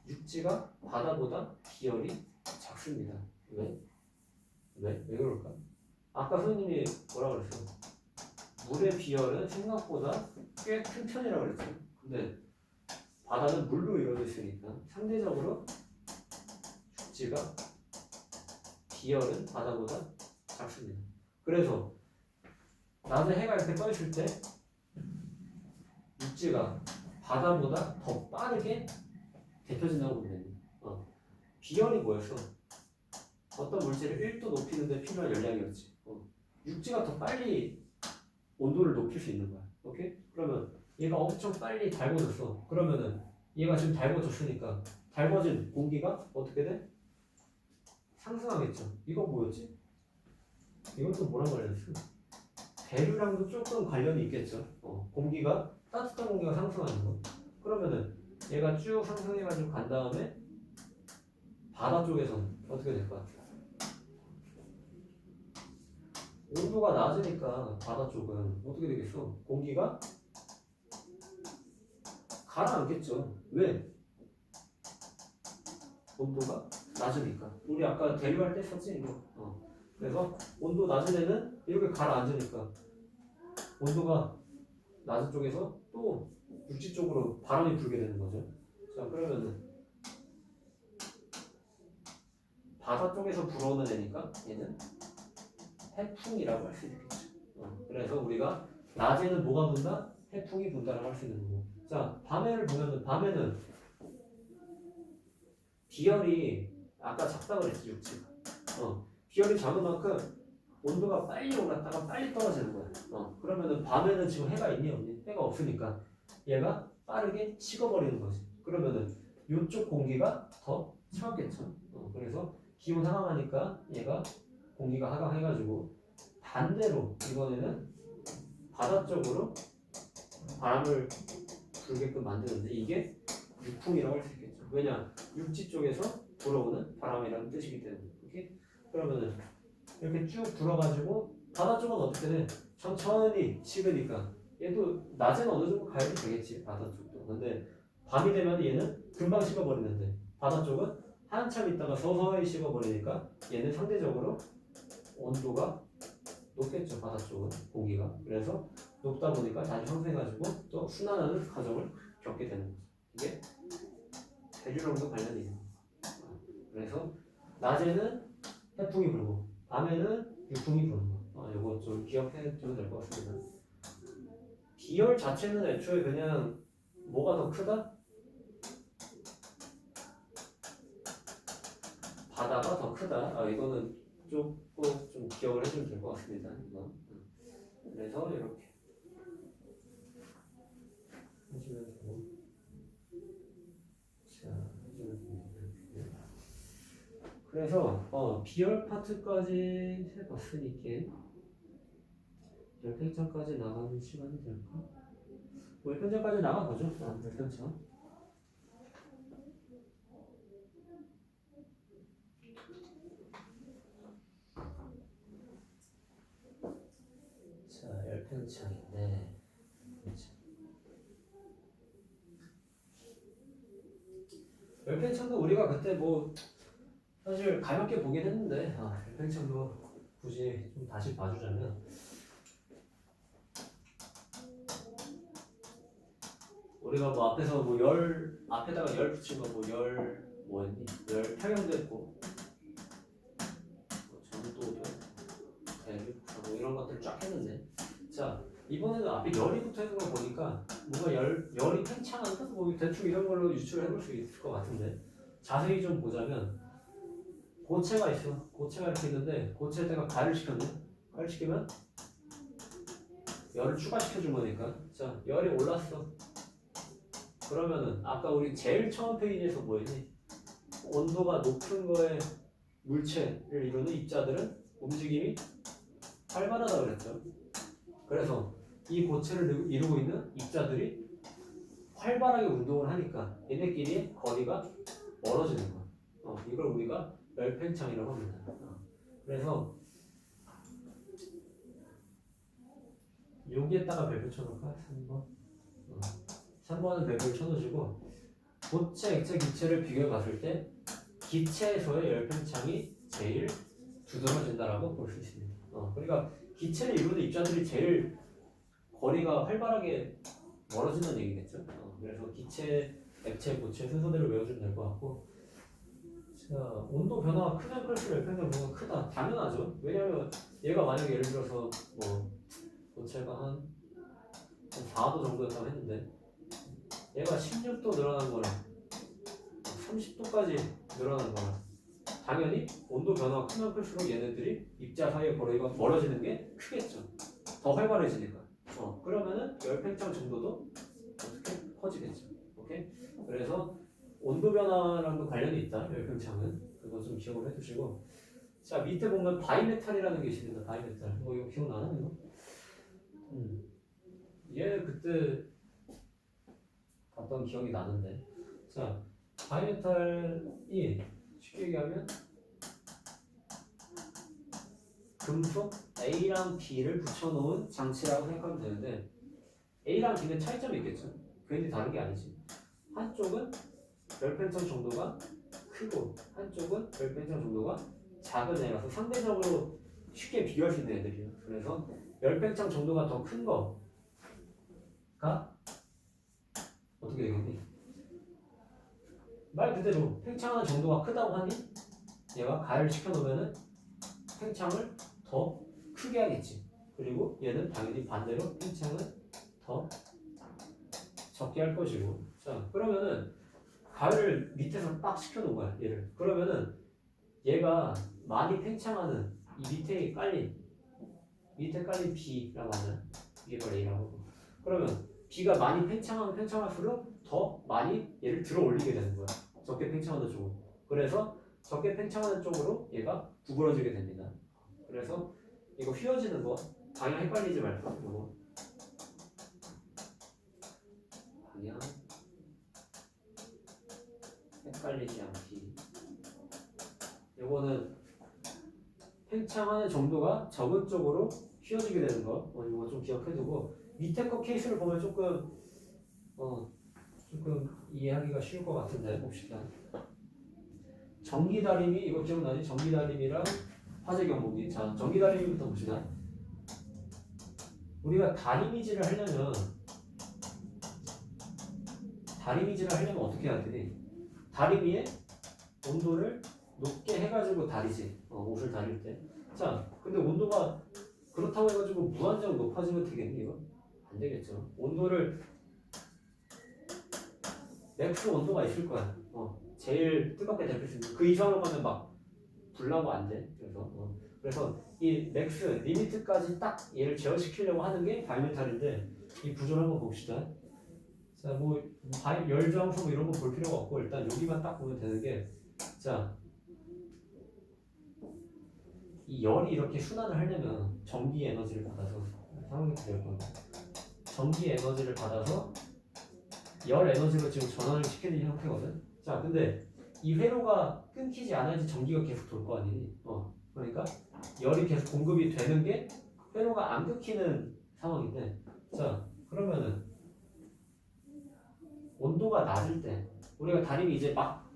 육지가 바다보다 비열이 작습니다. 왜? 왜 그럴까? 아까 선생님이 뭐라 그랬어? 물의 비열은 생각보다 꽤 큰 편이라고 그랬죠. 근데 바다는 물로 이루어져 있으니까 상대적으로 육지가 비열은 바다보다 작습니다. 그래서 낮에 해가 이렇게 떠 있을 때 육지가 바다보다 더 빠르게 데펴진다고 보면 됩니다. 비열이 뭐였어? 어떤 물질을 1도 높이는데 필요한 열량이었지. 육지가 더 빨리 온도를 높일 수 있는 거야. 오케이? 그러면 얘가 엄청 빨리 달궈졌어. 그러면은 얘가 지금 달궈졌으니까 달궈진 공기가 어떻게 돼? 상승하겠죠. 이거 뭐였지? 이건 또 뭐랑 관련했어? 대류랑도 조금 관련이 있겠죠. 공기가 따뜻한 공기가 상승하는 거. 그러면은 얘가 쭉 상승해가지고 간 다음에 바다 쪽에서는 어떻게 될 것 같아? 온도가 낮으니까 바다 쪽은 어떻게 되겠어? 공기가 가라앉겠죠. 왜? 온도가 낮으니까. 우리 아까 대류할 때 썼지 이거. 그래서 온도 낮은 애는 이렇게 가라앉으니까 온도가 낮은 쪽에서 또 육지 쪽으로 바람이 불게 되는 거죠. 자, 그러면은 바다 쪽에서 불어오는 애니까 얘는 해풍이라고 할 수 있겠죠. 그래서 우리가 낮에는 뭐가 분다? 해풍이 분다라고 할 수 있는 거고. 자, 밤에를 보면은 밤에는 비열이 아까 작다고 그랬지 육지가. 비열이 작은 만큼 온도가 빨리 올랐다가 빨리 떨어지는 거야. 그러면은 밤에는 지금 해가 있니 없니? 해가 없으니까 얘가 빠르게 식어버리는 거지. 그러면은 이쪽 공기가 더 차갑겠죠. 그래서 기온 하강하니까 얘가 공기가 하강해가지고 반대로 이번에는 바다 쪽으로 바람을 불게끔 만드는데 이게 육풍이라고 할 수 있겠죠. 왜냐? 육지 쪽에서 불어오는 바람이라는 뜻이기 때문에. 오케이? 그러면은 이렇게 쭉 불어가지고 바다 쪽은 어떻게 돼? 천천히 식으니까 얘도 낮에는 어느 정도 가야도 되겠지. 바다 쪽도. 근데 밤이 되면 얘는 금방 식어버리는데 바다 쪽은 한참 있다가 서서히 식어버리니까 얘는 상대적으로 온도가 높겠죠. 바다 쪽은 공기가. 그래서 높다 보니까 다시 상승해가지고 또 순환하는 과정을 겪게 되는 거죠. 이게 대류랑도 관련이 있는 거예요. 그래서 낮에는 해풍이 불고 밤에는 유풍이 부는 거. 이거 좀 기억해 두면 될 것 같습니다. 비열 자체는 애초에 그냥 뭐가 더 크다? 바다가 더 크다. 이거는 조금 좀 기억을 해주면 될 것 같습니다. 이거. 그래서 이렇게 해주면 되고. 자, 해주면 됩니다. 그래서 비열 파트까지 해봤으니까 10편차까지 나가는 시간이 될까? 5편차까지 나가보죠. 10편차. 열팽창인데 열팽창도 우리가 그때 뭐 사실 가볍게 보긴 했는데 열팽창도 굳이 좀 다시 봐주자면 우리가 뭐 앞에서 뭐 열 앞에다가 열 붙이면 뭐 열 뭐였니? 열 평형도 했고 뭐 전도도 대륙 뭐 이런 것들 쫙 했는데 자 이번에는 앞에 열이 붙어 있는 걸 보니까 뭔가 열이 팽창한다? 뭐 대충 이런 걸로 유추를 해볼 수 있을 것 같은데 자세히 좀 보자면 고체가 있어. 고체가 이렇게 있는데 고체에다가 가열을 시켰네. 가열 시키면 열을 추가시켜준 거니까 자 열이 올랐어. 그러면은 아까 우리 제일 처음 페이지에서 뭐였니? 온도가 높은 거에 물체를 이루는 입자들은 움직임이 활발하다 그랬죠. 그래서 이 고체를 이루고 있는 입자들이 활발하게 운동을 하니까 얘네끼리의 거리가 멀어지는 거야. 이걸 우리가 열팽창이라고 합니다. 그래서 여기에다가 별표 쳐놓을까? 3번. 3번은 별표를 쳐놓으시고 고체, 액체, 기체를 비교해 봤을 때 기체에서의 열팽창이 제일 두드러진다라고 볼 수 있습니다. 그러니까 기체를 이루는 입자들이 제일 거리가 활발하게 멀어진다는 얘기겠죠. 그래서 기체, 액체, 고체 순서대로 외워주면 될 것 같고 자, 온도 변화가 크면 클수록 열팽창 변화가 크다. 당연하죠. 왜냐면 얘가 만약에 예를 들어서 뭐 고체가 한 4도 정도였다고 했는데 얘가 16도 늘어난 거랑 30도까지 늘어난 거랑 당연히 온도 변화가 크면 클수록 얘네들이 입자 사이의 거리가 멀어지는 게 크겠죠. 더 활발해지니까. 그러면은 열팽창 정도도 어떻게 커지겠죠. 오케이? 그래서 온도 변화랑도 관련이 있다. 열팽창은 그거 좀 기억을 해두시고 자 밑에 보면 바이메탈이라는 게 있습니다. 바이메탈. 이거 기억나나 이거? 얘 그때 봤던 기억이 나는데 자 바이메탈이 쉽게 얘기하면 금속 A랑 B를 붙여놓은 장치라고 생각하면 되는데 A랑 B는 차이점이 있겠죠. 괜히 다른 게 아니지. 한쪽은 열팽창 정도가 크고 한쪽은 열팽창 정도가 작은 애라서 상대적으로 쉽게 비교할 수 있는 애들이에요. 그래서 열팽창 정도가 더 큰 거가 어떻게 되겠니? 말 그대로 팽창하는 정도가 크다고 하니 얘가 가열을 시켜놓으면 팽창을 더 크게 하겠지. 그리고 얘는 당연히 반대로 팽창을 더 적게 할 것이고 자 그러면은 가열을 밑에서 딱 시켜놓은 거야 얘를. 그러면은 얘가 많이 팽창하는 이 밑에 깔린 B라고 하잖아. 이게 바로 A라고 하고 그러면 B가 많이 팽창하면 팽창할수록 더 많이 얘를 들어 올리게 되는 거야. 적게 팽창하는 쪽으로. 그래서 적게 팽창하는 쪽으로 얘가 구부러지게 됩니다. 그래서 이거 휘어지는 거 방향 헷갈리지 말고 이거 방향 헷갈리지 않기. 이거는 팽창하는 정도가 적은 쪽으로 휘어지게 되는 거. 이거 좀 기억해두고 밑에 거 케이스를 보면 조금 이해하기가 쉬울 것 같은데 봅시다. 전기다림이 이거 기억나니? 전기다림이랑 화재 경보기. 자, 전기다림이부터 봅시다. 우리가 다리미질을 하려면 어떻게 해야 되니? 다리미에 온도를 높게 해가지고 다리지. 옷을 다릴 때. 자, 근데 온도가 그렇다고 해가지고 무한정 높아지면 되겠니 이거? 안 되겠죠. 온도를 맥스 온도가 있을 거야. 제일 뜨겁게 데필 수 있는 그 이상으로 가면 막 불나고 안 돼. 그래서 이 맥스 리미트까지 딱 얘를 제어시키려고 하는 게 바이메탈인데 이 구조를 한번 봅시다. 자, 뭐 열저항소 뭐 이런 거 볼 필요가 없고 일단 여기만 딱 보면 되는 게 자, 이 열이 이렇게 순환을 하려면 전기 에너지를 받아서 상황이 될 겁니다. 전기 에너지를 받아서 열 에너지로 지금 전환을 시키는 형태거든. 자, 근데 이 회로가 끊기지 않아야지 전기가 계속 돌 거 아니니? 그러니까 열이 계속 공급이 되는 게 회로가 안 끊기는 상황인데, 자 그러면은 온도가 낮을 때 우리가 다림이 이제 막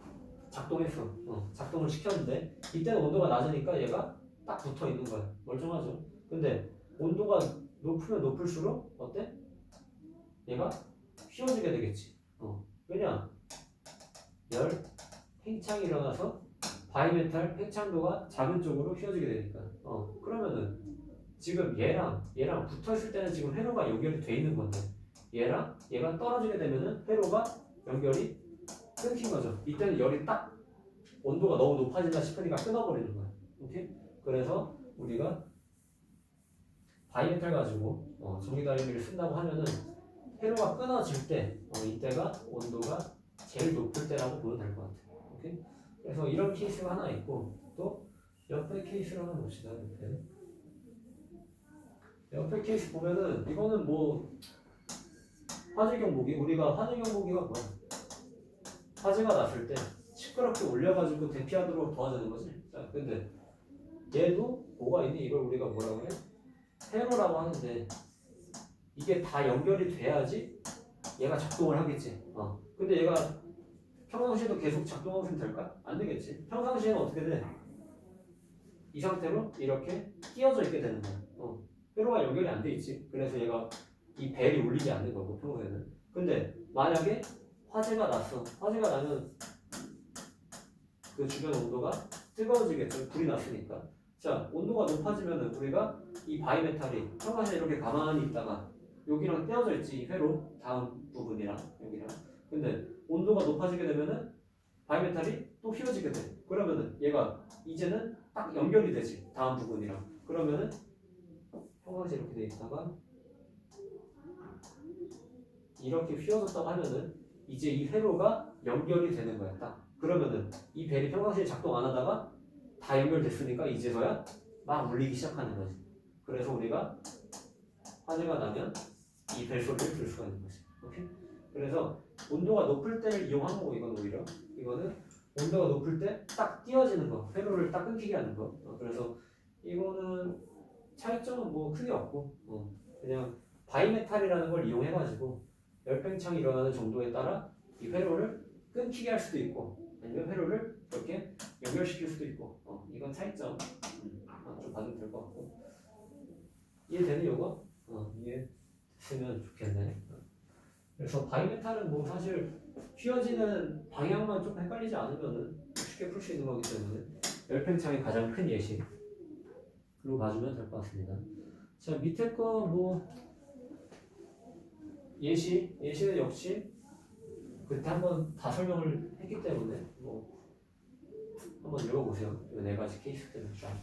작동했어. 작동을 시켰는데 이때는 온도가 낮으니까 얘가 딱 붙어 있는 거야. 멀쩡하죠. 근데 온도가 높으면 높을수록 어때? 얘가 휘어지게 되겠지. 왜냐? 열 팽창이 일어나서 바이메탈 팽창도가 작은 쪽으로 휘어지게 되니까. 그러면은 지금 얘랑 붙어 있을 때는 지금 회로가 연결이 돼 있는 건데 얘랑 얘가 떨어지게 되면은 회로가 연결이 끊긴 거죠. 이때는 열이 딱 온도가 너무 높아진다 싶으니까 끊어버리는 거야. 오케이? 그래서 우리가 바이메탈 가지고 전기다리미를 쓴다고 하면은 회로가 끊어질 때 이때가 온도가 제일 높을 때라고 보면 될 것 같아요. 오케이? 그래서 이런 케이스가 하나 있고 또 옆에 케이스를 하나 봅시다. 옆에 케이스 보면은 이거는 뭐 화재 경보기 우리가 화재 경보기가 뭐야? 화재가 났을 때 시끄럽게 올려가지고 대피하도록 도와주는 거지. 자, 근데 얘도 뭐가 있니? 이걸 우리가 뭐라고 해? 회로라고 하는데 이게 다 연결이 돼야지 얘가 작동을 하겠지. 근데 얘가 평상시에도 계속 작동하면 될까? 안 되겠지. 평상시에는 어떻게 돼? 이 상태로 이렇게 끼어져 있게 되는 거야. 회로가 연결이 안 돼 있지. 그래서 얘가 이 벨이 울리지 않는 거고 평소에는. 근데 만약에 화재가 났어. 화재가 나면 그 주변 온도가 뜨거워지겠죠. 불이 났으니까. 자, 온도가 높아지면은 우리가 이 바이메탈이 평상시에 이렇게 가만히 있다가 여기랑 떼어져 있지. 이 회로 다음 부분이랑 여기랑. 근데 온도가 높아지게 되면은 바이메탈이 또 휘어지게 돼. 그러면은 얘가 이제는 딱 연결이 되지. 다음 부분이랑. 그러면은 평상시에 이렇게 돼 있다가 이렇게 휘어졌다고 하면은 이제 이 회로가 연결이 되는 거야. 딱. 그러면은 이 벨이 평상시에 작동 안 하다가 다 연결됐으니까 이제서야 막 울리기 시작하는 거지. 그래서 우리가 화재가 나면 이 벨 소리를 들을 수가 있는 거지. 오케이? 그래서 온도가 높을 때를 이용한 거고 이건 오히려 이거는 온도가 높을 때 딱 띄어지는 거, 회로를 딱 끊기게 하는 거. 그래서 이거는 차이점은 뭐 크게 없고 그냥 바이메탈이라는 걸 이용해가지고 열팽창이 일어나는 정도에 따라 이 회로를 끊기게 할 수도 있고 아니면 회로를 이렇게 연결시킬 수도 있고 이건 차이점 좀 봐도 될 것 같고 이해되는 요거? 이해됐으면 좋겠네. 그래서 바이메탈은 뭐 사실 휘어지는 방향만 좀 헷갈리지 않으면은 쉽게 풀 수 있는 거기 때문에 열팽창의 가장 큰 예시로 봐주면 될 것 같습니다. 자, 밑에 거 뭐 예시는 역시 그때 한번 다 설명을 했기 때문에 뭐 한번 읽어보세요. 이 네 가지 케이스들을 쫙.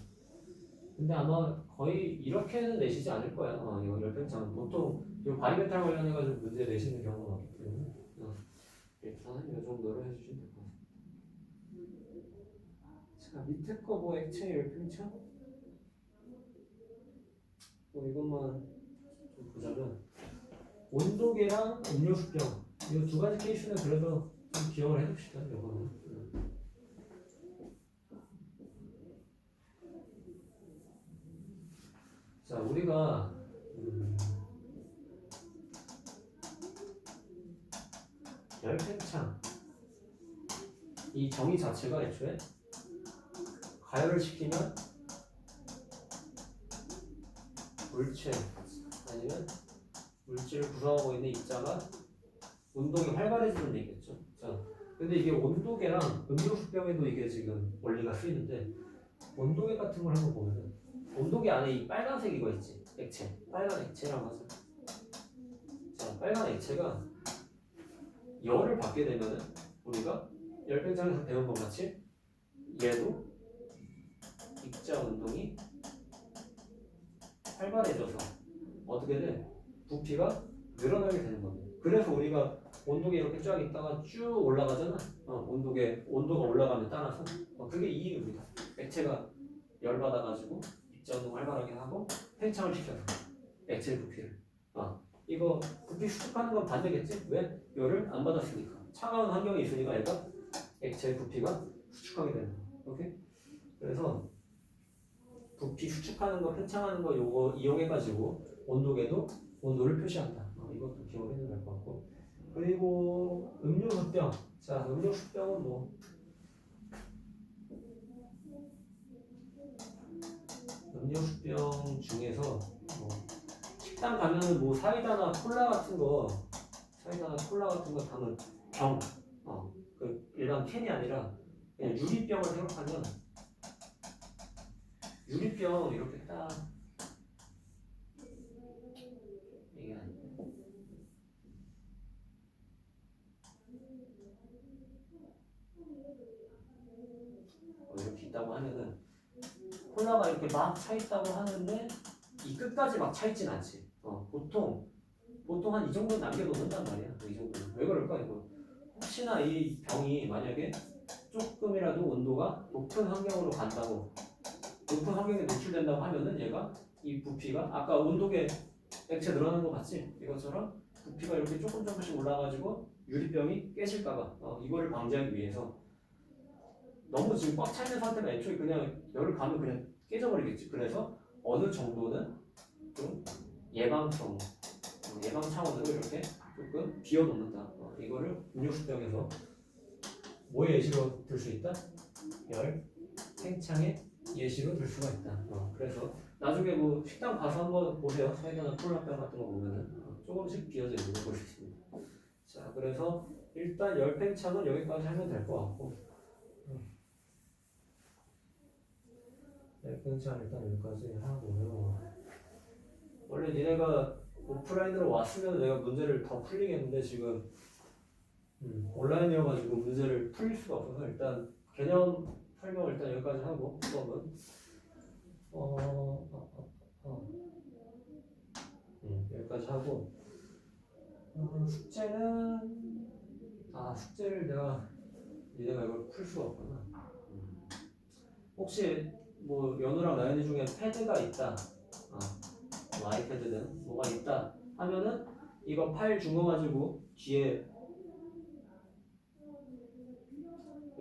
근데 아마 거의 이렇게는 내시지 않을 거야. 이거 열팽창은 보통 이 바이메탈 관련해가지고 문제 내시는 경우가 많기 때문에 일단 이 정도로 해주시면 될 것 같습니다. 자, 밑에 거 뭐 액체 열팽창? 이것만 좀 보자면 온도계랑 음료수병 이 두 가지 케이스는 그래도 좀 기억을 해둡시다. 이거는. 자, 우리가 열팽창 이 정의 자체가 애초에 가열을 시키면 물체 아니면 물질을 구성하고 있는 입자가 운동이 활발해지는 얘기겠죠. 자, 근데 이게 온도계랑 음료수병에도 이게 지금 원리가 쓰이는데 온도계 같은 걸 한번 보면은 온도계 안에 이 빨간색 이거 있지. 액체. 빨간 액체라고 하죠. 자, 빨간 액체가 열을 받게 되면은 우리가 열팽창에서 배운 것 같이 얘도 입자 운동이 활발해져서 어떻게 돼? 부피가 늘어나게 되는 겁니다. 그래서 우리가 온도계 이렇게 쫙 있다가 쭉 올라가잖아. 온도가 올라가면 따라서 그게 이 이유입니다. 액체가 열 받아가지고 입자 운동 활발하게 하고 팽창을 시켜서 액체 부피를. 이거 부피 수축하는 건 반대겠지? 왜? 열을 안 받았으니까. 차가운 환경에 있으니까 얘가 액체 부피가 수축하게 되는 거야. 오케이? 그래서 부피 수축하는 거, 팽창하는 거 요거 이용해가지고 온도계도 온도를 표시한다. 이것도 기억해두면 될 것 같고. 그리고 음료수병. 자, 음료수병은 뭐 음료수병 중에서 뭐 식당 가면은 뭐 사이다나 콜라 같은 거 담은 병, 그 일반 캔이 아니라 그냥 유리병을 생각하면 유리병 이렇게 딱 이게 아니고 이렇게 있다고 하면은 콜라가 이렇게 막 차 있다고 하는데 이 끝까지 막 차 있진 않지. 보통 한 이 정도는 남겨놓는단 말이야. 이 정도는 왜 그럴까 이거? 혹시나 이 병이 만약에 조금이라도 온도가 높은 환경으로 간다고 높은 환경에 노출된다고 하면은 얘가 이 부피가 아까 온도계 액체 늘어나는 거 봤지? 이것처럼 부피가 이렇게 조금씩 올라가지고 유리병이 깨질까봐 이거를 방지하기 위해서 너무 지금 꽉 차 있는 상태면 애초에 그냥 열을 가면 그냥 깨져버리겠지. 그래서 어느 정도는 좀 예방 차원으로 이렇게 조금 비워놓는다. 이거를 음료수병에서 뭐의 예시로 들 수 있다? 열, 팽창의 예시로 들 수가 있다. 그래서 나중에 뭐 식당 가서 한번 보세요. 사이다나 콜라병 같은 거 보면은 조금씩 비어져 있는 걸 볼 수 있습니다. 자, 그래서 일단 열 팽창은 여기까지 하면 될 것 같고, 열 팽창 일단 여기까지 하고요. 원래 니네가 오프라인으로 왔으면 내가 문제를 더 풀리겠는데 지금 온라인이어가지고 문제를 풀릴 수가 없어서 일단 개념 설명을 일단 여기까지 하고 수업은 여기까지 하고 숙제를 니네가 이걸 풀 수가 없구나. 혹시 뭐 연우랑 나연이 중에 패드가 있다, 뭐 아이패드든 뭐가 있다 하면은 이거 파일 중앙가지고 뒤에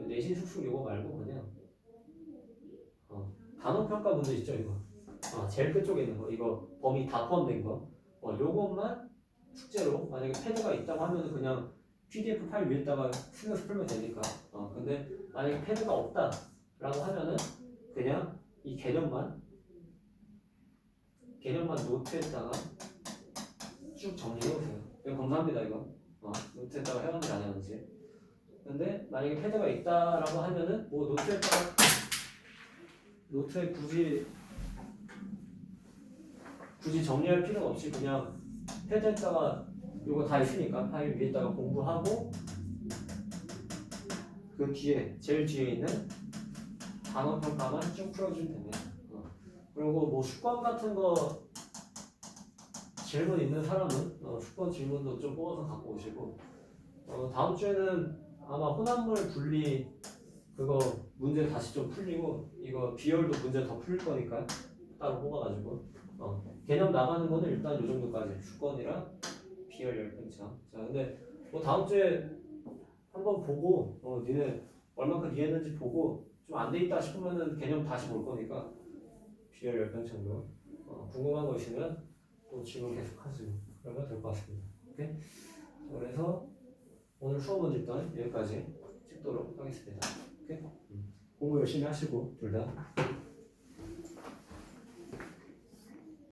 내신 수술 이거 말고 그냥 단원평가 문제 있죠 이거. 제일 끝쪽에 있는 거 이거 범위 다 포함된 거 요것만 숙제로 만약에 패드가 있다고 하면은 그냥 PDF 파일 위에다가 스며서 풀면 되니까. 근데 만약에 패드가 없다 라고 하면은 그냥 이 개념만 노트에다가 쭉 정리해오세요. 이거 감사합니다 이거. 노트에다가 해왔는지 안 해왔는지. 근데 만약에 패드가 있다라고 하면은 뭐 노트에 굳이 정리할 필요는 없이 그냥 패드에다가 이거 다 있으니까 파일 위에다가 공부하고 그 뒤에 제일 뒤에 있는 단어 평가만 쭉 풀어주면 됩니다. 그리고 뭐 수권 같은 거 질문 있는 사람은 수권 질문도 좀 뽑아서 갖고 오시고 다음 주에는 아마 혼합물 분리 그거 문제 다시 좀 풀리고 이거 비열도 문제 더 풀릴 거니까 따로 뽑아가지고 개념 나가는 거는 일단 이 정도까지 수권이랑 비열 열팽창. 자 근데 뭐 다음 주에 한번 보고 니네 얼마큼 이해했는지 보고 좀 안 돼 있다 싶으면은 개념 다시 볼 거니까 비열 열팽창도 궁금한 거 있으면 또 질문 계속 하시고 그러면 될 것 같습니다. 오케이? 그래서 오늘 수업은 일단 여기까지 찍도록 하겠습니다. 오케이? 공부 열심히 하시고 둘 다.